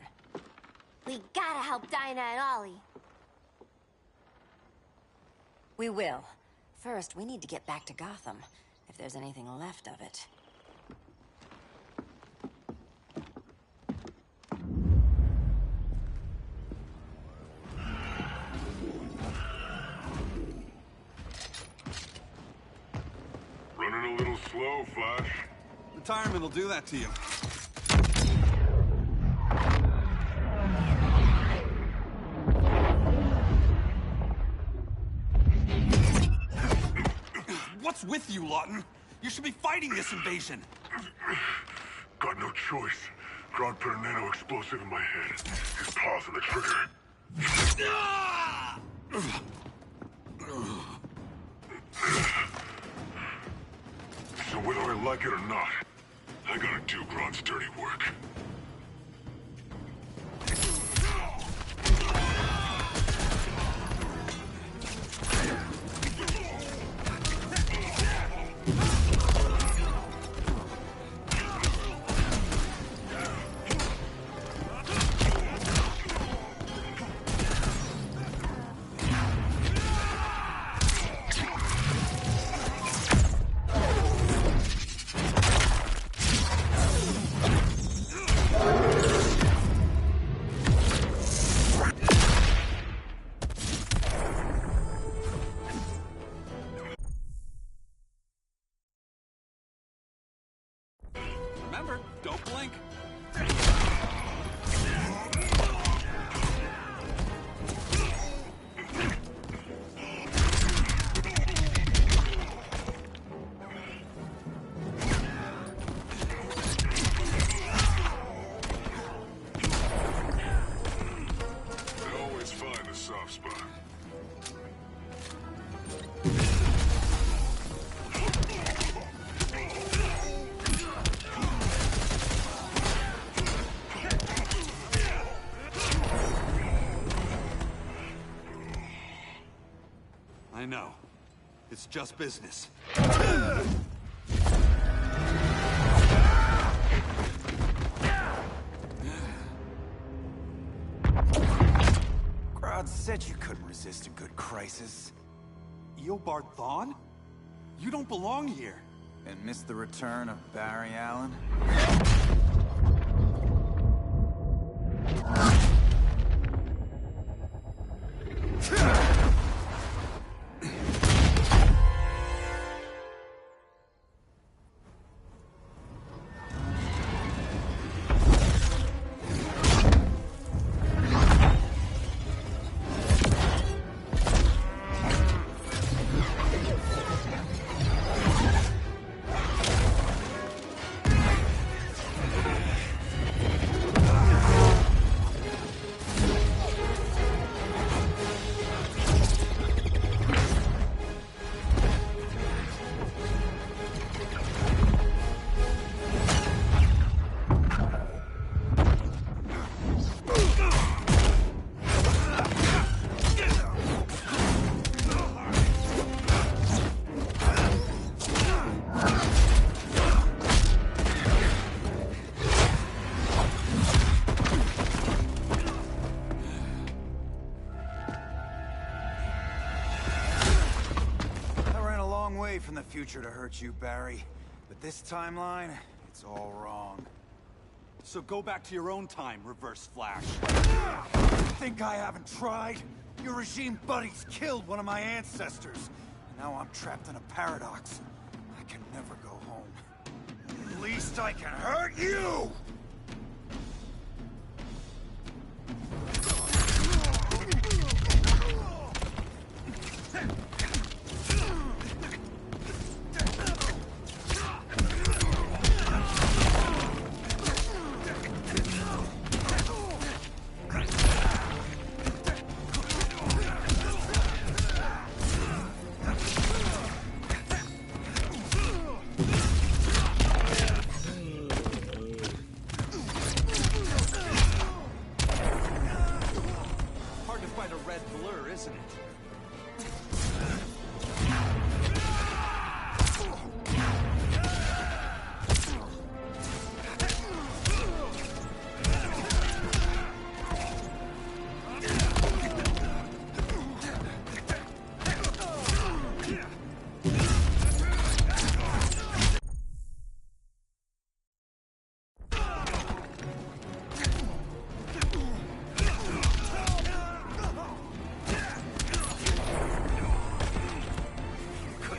We gotta help Dinah and Ollie. We will. First, we need to get back to Gotham, if there's anything left of it. Running a little slow, Flash. Retirement will do that to you. What's with you, Lawton? You should be fighting this invasion. Got no choice. Grodd put a nano-explosive in my head. His paws on the trigger. So whether I like it or not, I gotta do Grodd's dirty work. Remember, don't blink. They always find a soft spot. just business. Grodd said you couldn't resist a good crisis. Eobard Thawne? You don't belong here. And miss the return of Barry Allen? From the future to hurt you, Barry. But this timeline, it's all wrong. So go back to your own time, Reverse Flash. Think I haven't tried? Your regime buddies killed one of my ancestors. And now I'm trapped in a paradox. I can never go home. At least I can hurt you!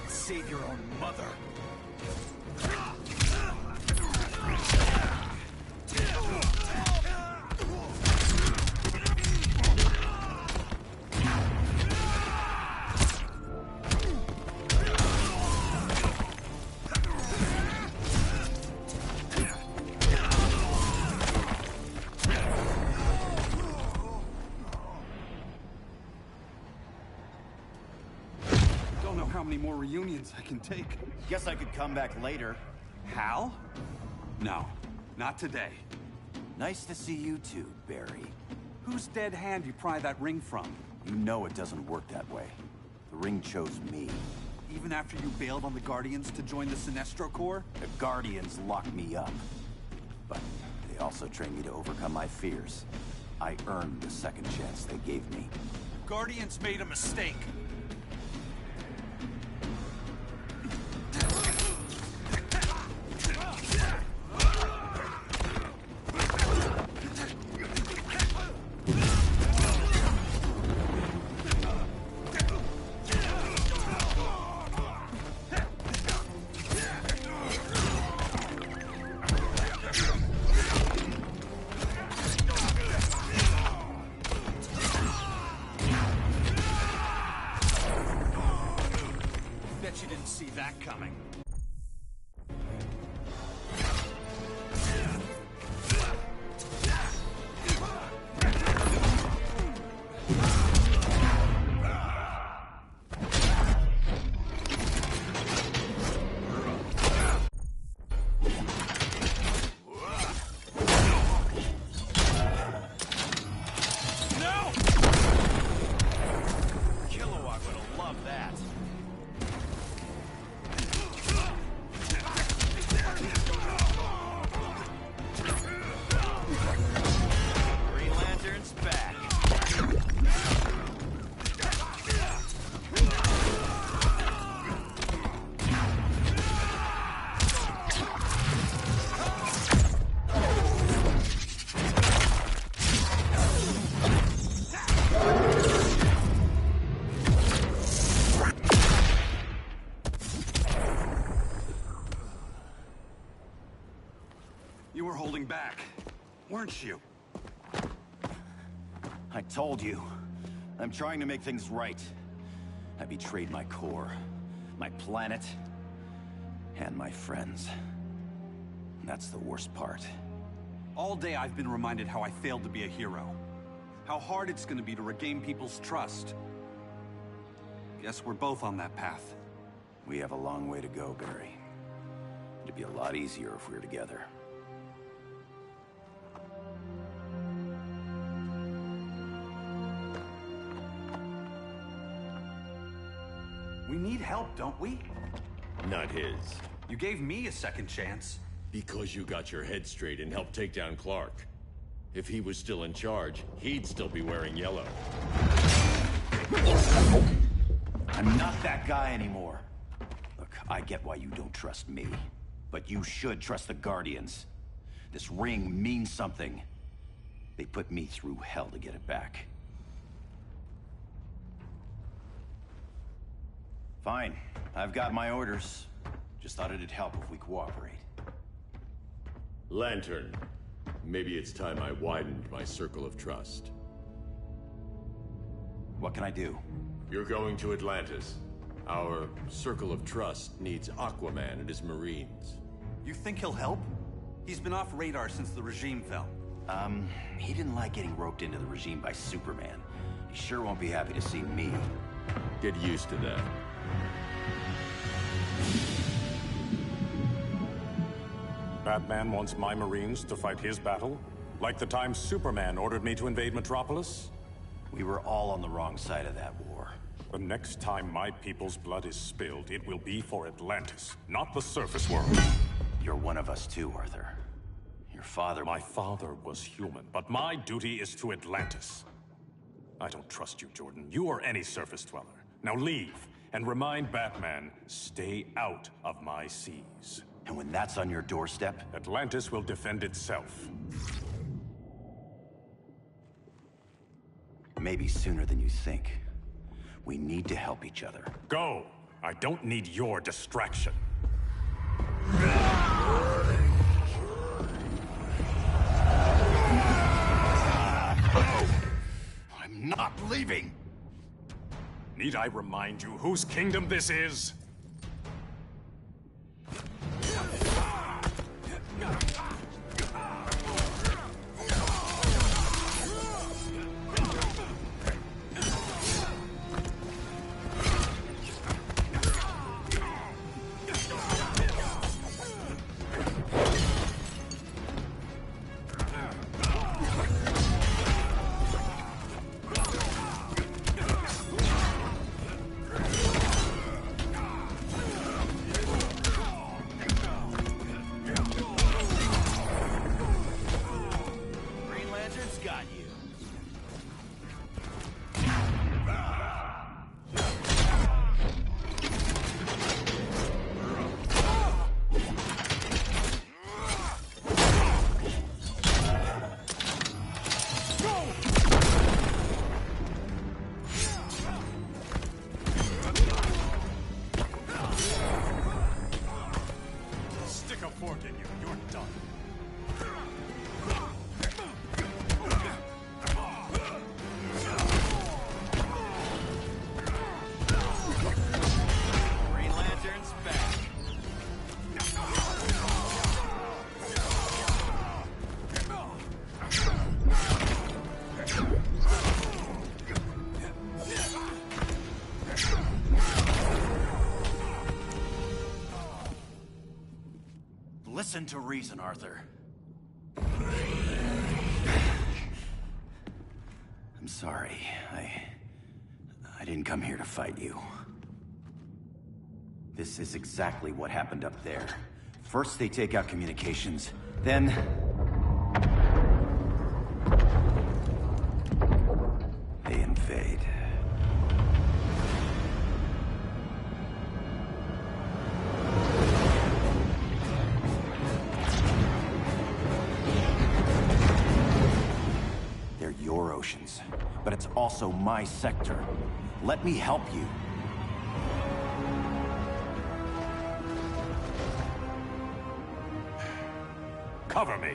Save your own mother. How many more reunions I can take? Guess I could come back later. Hal? No, not today. Nice to see you too, Barry. Whose dead hand you pry that ring from? You know it doesn't work that way. The ring chose me. Even after you bailed on the Guardians to join the Sinestro Corps? The Guardians locked me up. But they also trained me to overcome my fears. I earned the second chance they gave me. Guardians made a mistake. You were holding back, weren't you? I told you. I'm trying to make things right. I betrayed my core, my planet, and my friends. And that's the worst part. All day I've been reminded how I failed to be a hero. How hard it's gonna be to regain people's trust. Guess we're both on that path. We have a long way to go, Barry. It'd be a lot easier if we were together. We need help, don't we? Not his. You gave me a second chance. Because you got your head straight and helped take down Clark. If he was still in charge, he'd still be wearing yellow. I'm not that guy anymore. Look, I get why you don't trust me. But you should trust the Guardians. This ring means something. They put me through hell to get it back. Fine. I've got my orders. Just thought it'd help if we cooperate. Lantern. Maybe it's time I widened my circle of trust. What can I do? You're going to Atlantis. Our circle of trust needs Aquaman and his Marines. You think he'll help? He's been off radar since the regime fell. He didn't like getting roped into the regime by Superman. He sure won't be happy to see me. Get used to that. Batman wants my Marines to fight his battle? Like the time Superman ordered me to invade Metropolis? We were all on the wrong side of that war. The next time my people's blood is spilled, it will be for Atlantis, not the surface world. You're one of us too, Arthur. Your father... My father was human, but my duty is to Atlantis. I don't trust you, Jordan. You or any surface dweller. Now leave, and remind Batman, stay out of my seas. And when that's on your doorstep? Atlantis will defend itself. Maybe sooner than you think. We need to help each other. Go! I don't need your distraction. I'm not leaving! Need I remind you whose kingdom this is? Listen to reason, Arthur. I'm sorry. I didn't come here to fight you. This is exactly what happened up there. First they take out communications, then... they invade. They're your oceans, but it's also my sector. Let me help you. Cover me.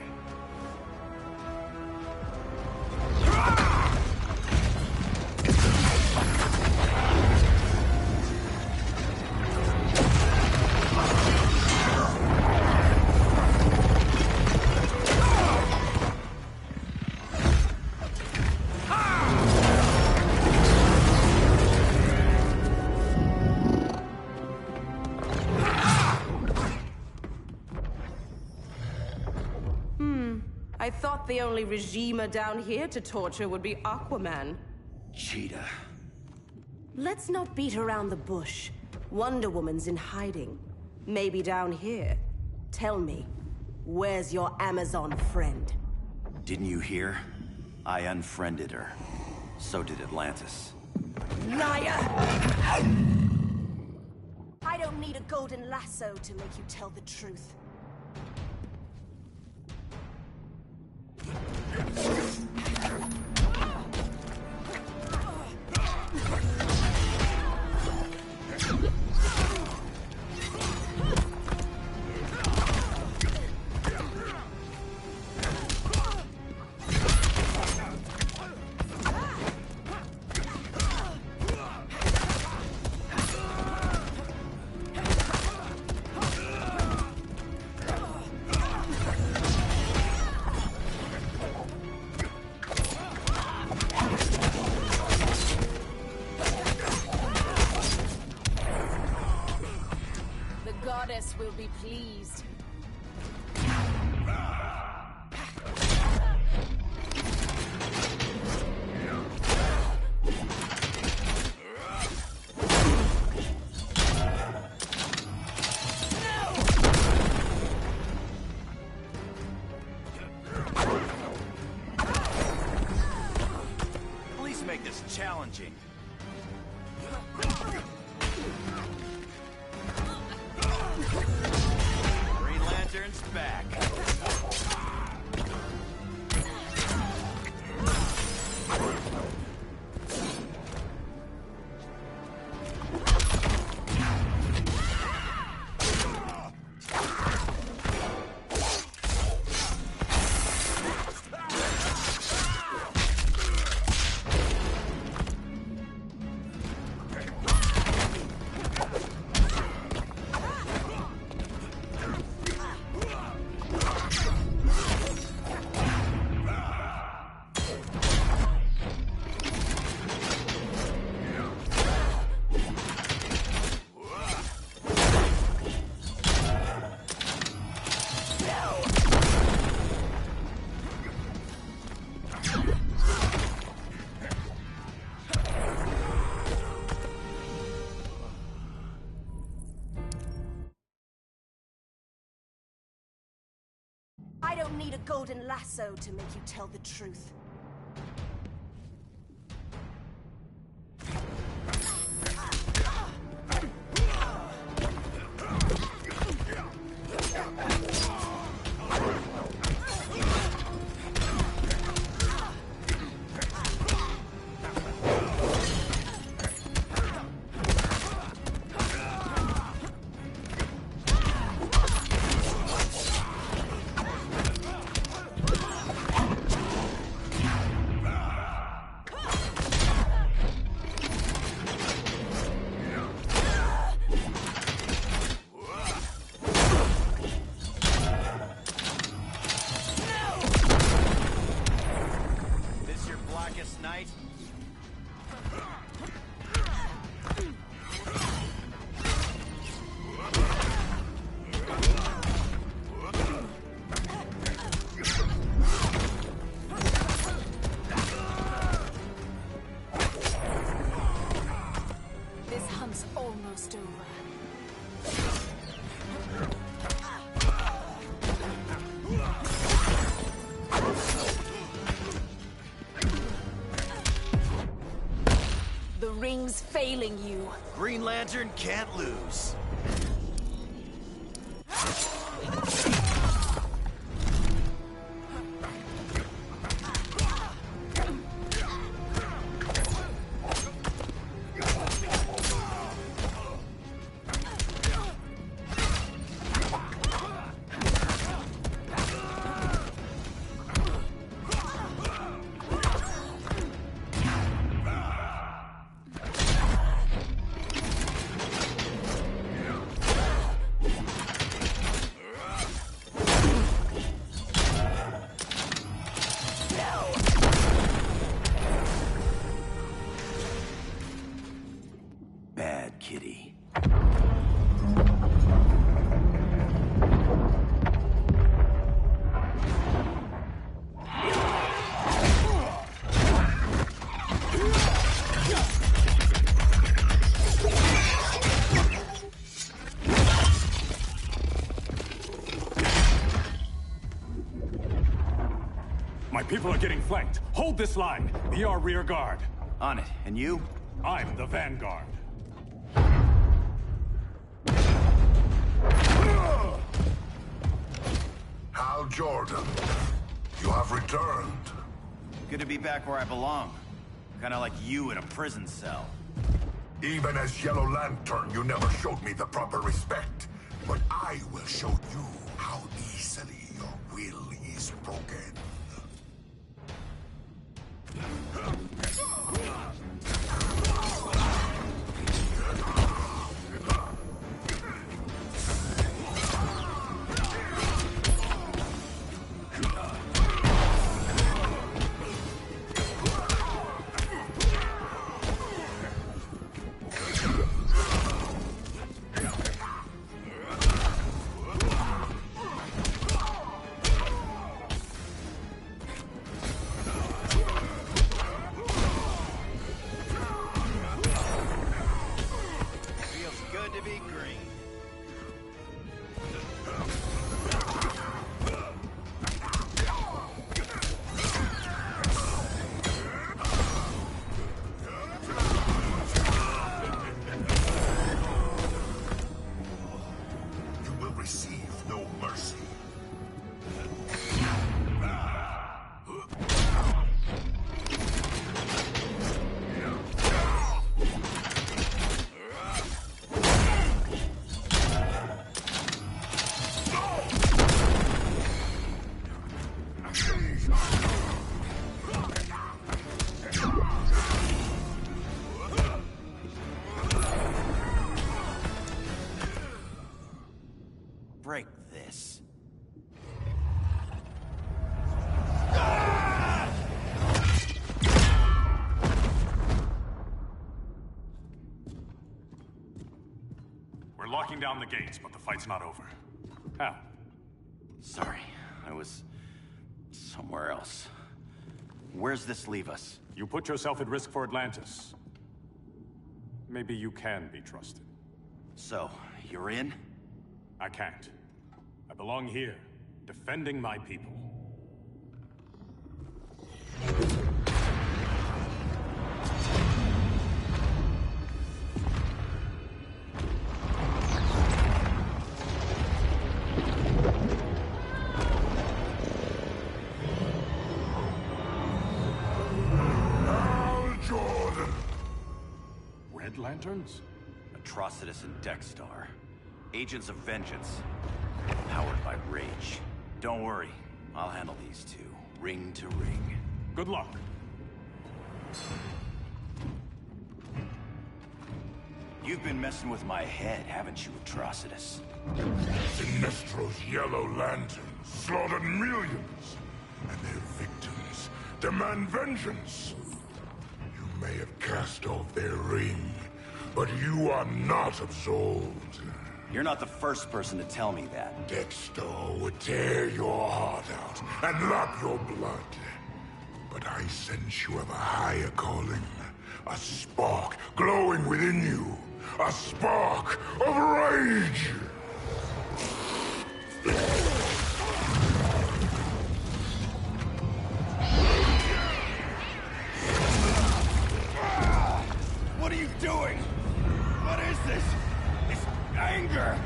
I thought the only regimer down here to torture would be Aquaman. Cheetah. Let's not beat around the bush. Wonder Woman's in hiding. Maybe down here. Tell me, where's your Amazon friend? Didn't you hear? I unfriended her. So did Atlantis. Liar! I don't need a golden lasso to make you tell the truth. Will be pleased. Please make this challenging. Green Lantern's back. I don't need a golden lasso to make you tell the truth. Ring's failing you. Green Lantern can't lose. My people are getting flanked. Hold this line. Be our rear guard. On it. And you? I'm the vanguard. Hal Jordan, you have returned. Good to be back where I belong. Kinda like you in a prison cell. Even as Yellow Lantern, you never showed me the proper respect. But I will show you how easily your will is broken. Break this. We're locking down the gates, but the fight's not over. Hal. Sorry, I was somewhere else. Where's this leave us? You put yourself at risk for Atlantis. Maybe you can be trusted. So, you're in? I can't. I belong here, defending my people. Hal Jordan! Red Lanterns? Atrocitus and Dexstar. Agents of Vengeance. Powered by rage. Don't worry, I'll handle these two, ring to ring. Good luck. You've been messing with my head, haven't you, Atrocitus? Sinestro's Yellow Lanterns slaughtered millions, and their victims demand vengeance. You may have cast off their ring, but you are not absolved. You're not the first person to tell me that. Dexter would tear your heart out and lap your blood. But I sense you have a higher calling. A spark glowing within you. A spark of rage! What are you doing? What is this? Anger!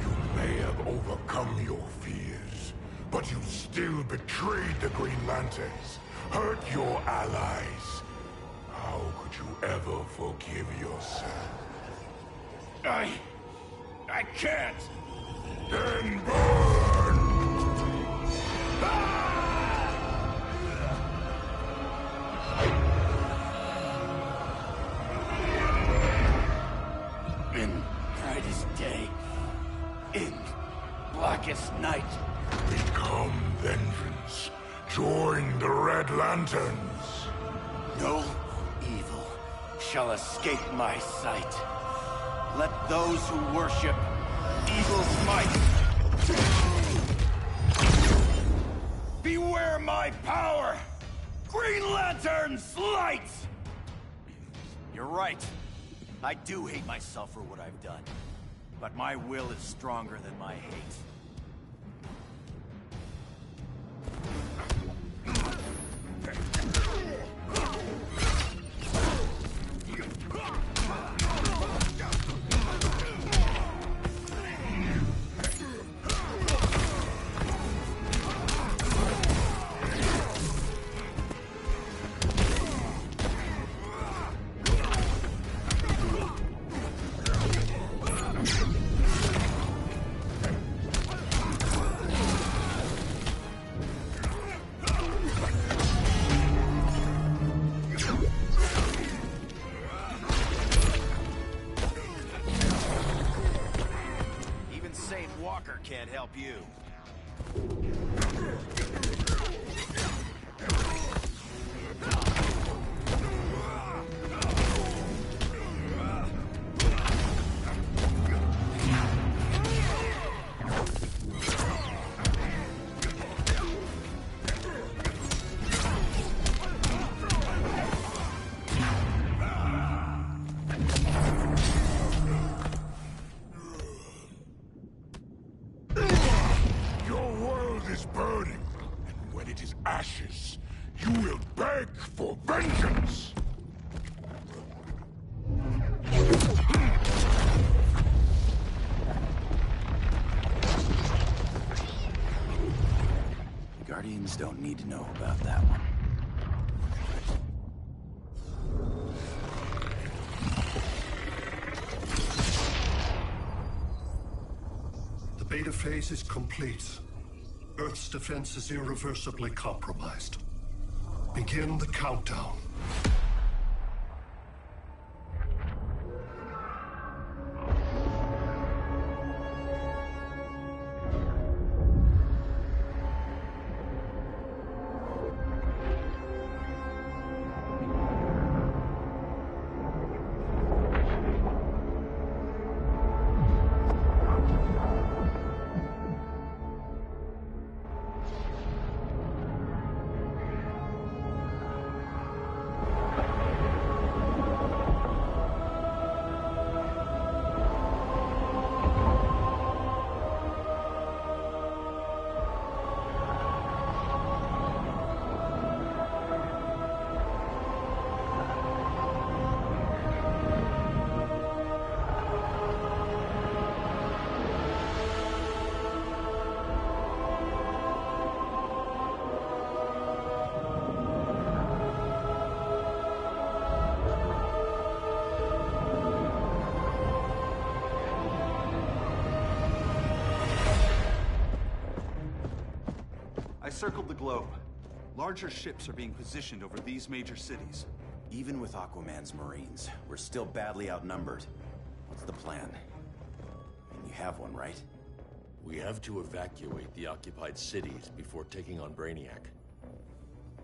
You may have overcome your fears, but you still betrayed the Green Lanterns, hurt your allies. How could you ever forgive yourself? I can't! Then burn! In brightest day, in blackest night. Become vengeance. Join the Red Lanterns. No evil shall escape my sight. Let those who worship evil's might beware my power! Green Lantern's light! You're right. I do hate myself for what I've done. But my will is stronger than my hate. can't help you. Your world is burning, and when it is ashes, you will beg for vengeance! The Guardians don't need to know about that one. The beta phase is complete. Earth's defense is irreversibly compromised. Begin the countdown. I circled the globe. Larger ships are being positioned over these major cities. Even with Aquaman's Marines, we're still badly outnumbered. What's the plan? And you have one, right? We have to evacuate the occupied cities before taking on Brainiac.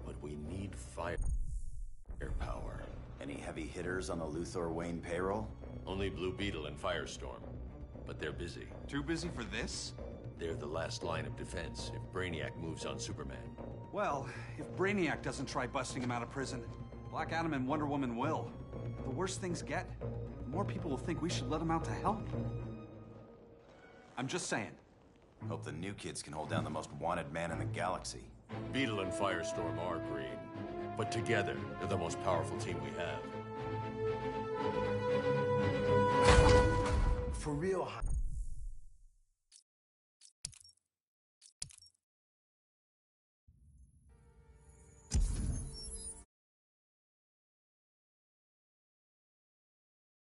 But we need firepower. Any heavy hitters on the Luthor Wayne payroll? Only Blue Beetle and Firestorm. But they're busy. Too busy for this? They're the last line of defense if Brainiac moves on Superman. Well, if Brainiac doesn't try busting him out of prison, Black Adam and Wonder Woman will. The worse things get, the more people will think we should let him out to help. I'm just saying. Hope the new kids can hold down the most wanted man in the galaxy. Beetle and Firestorm are green, but together, they're the most powerful team we have. For real,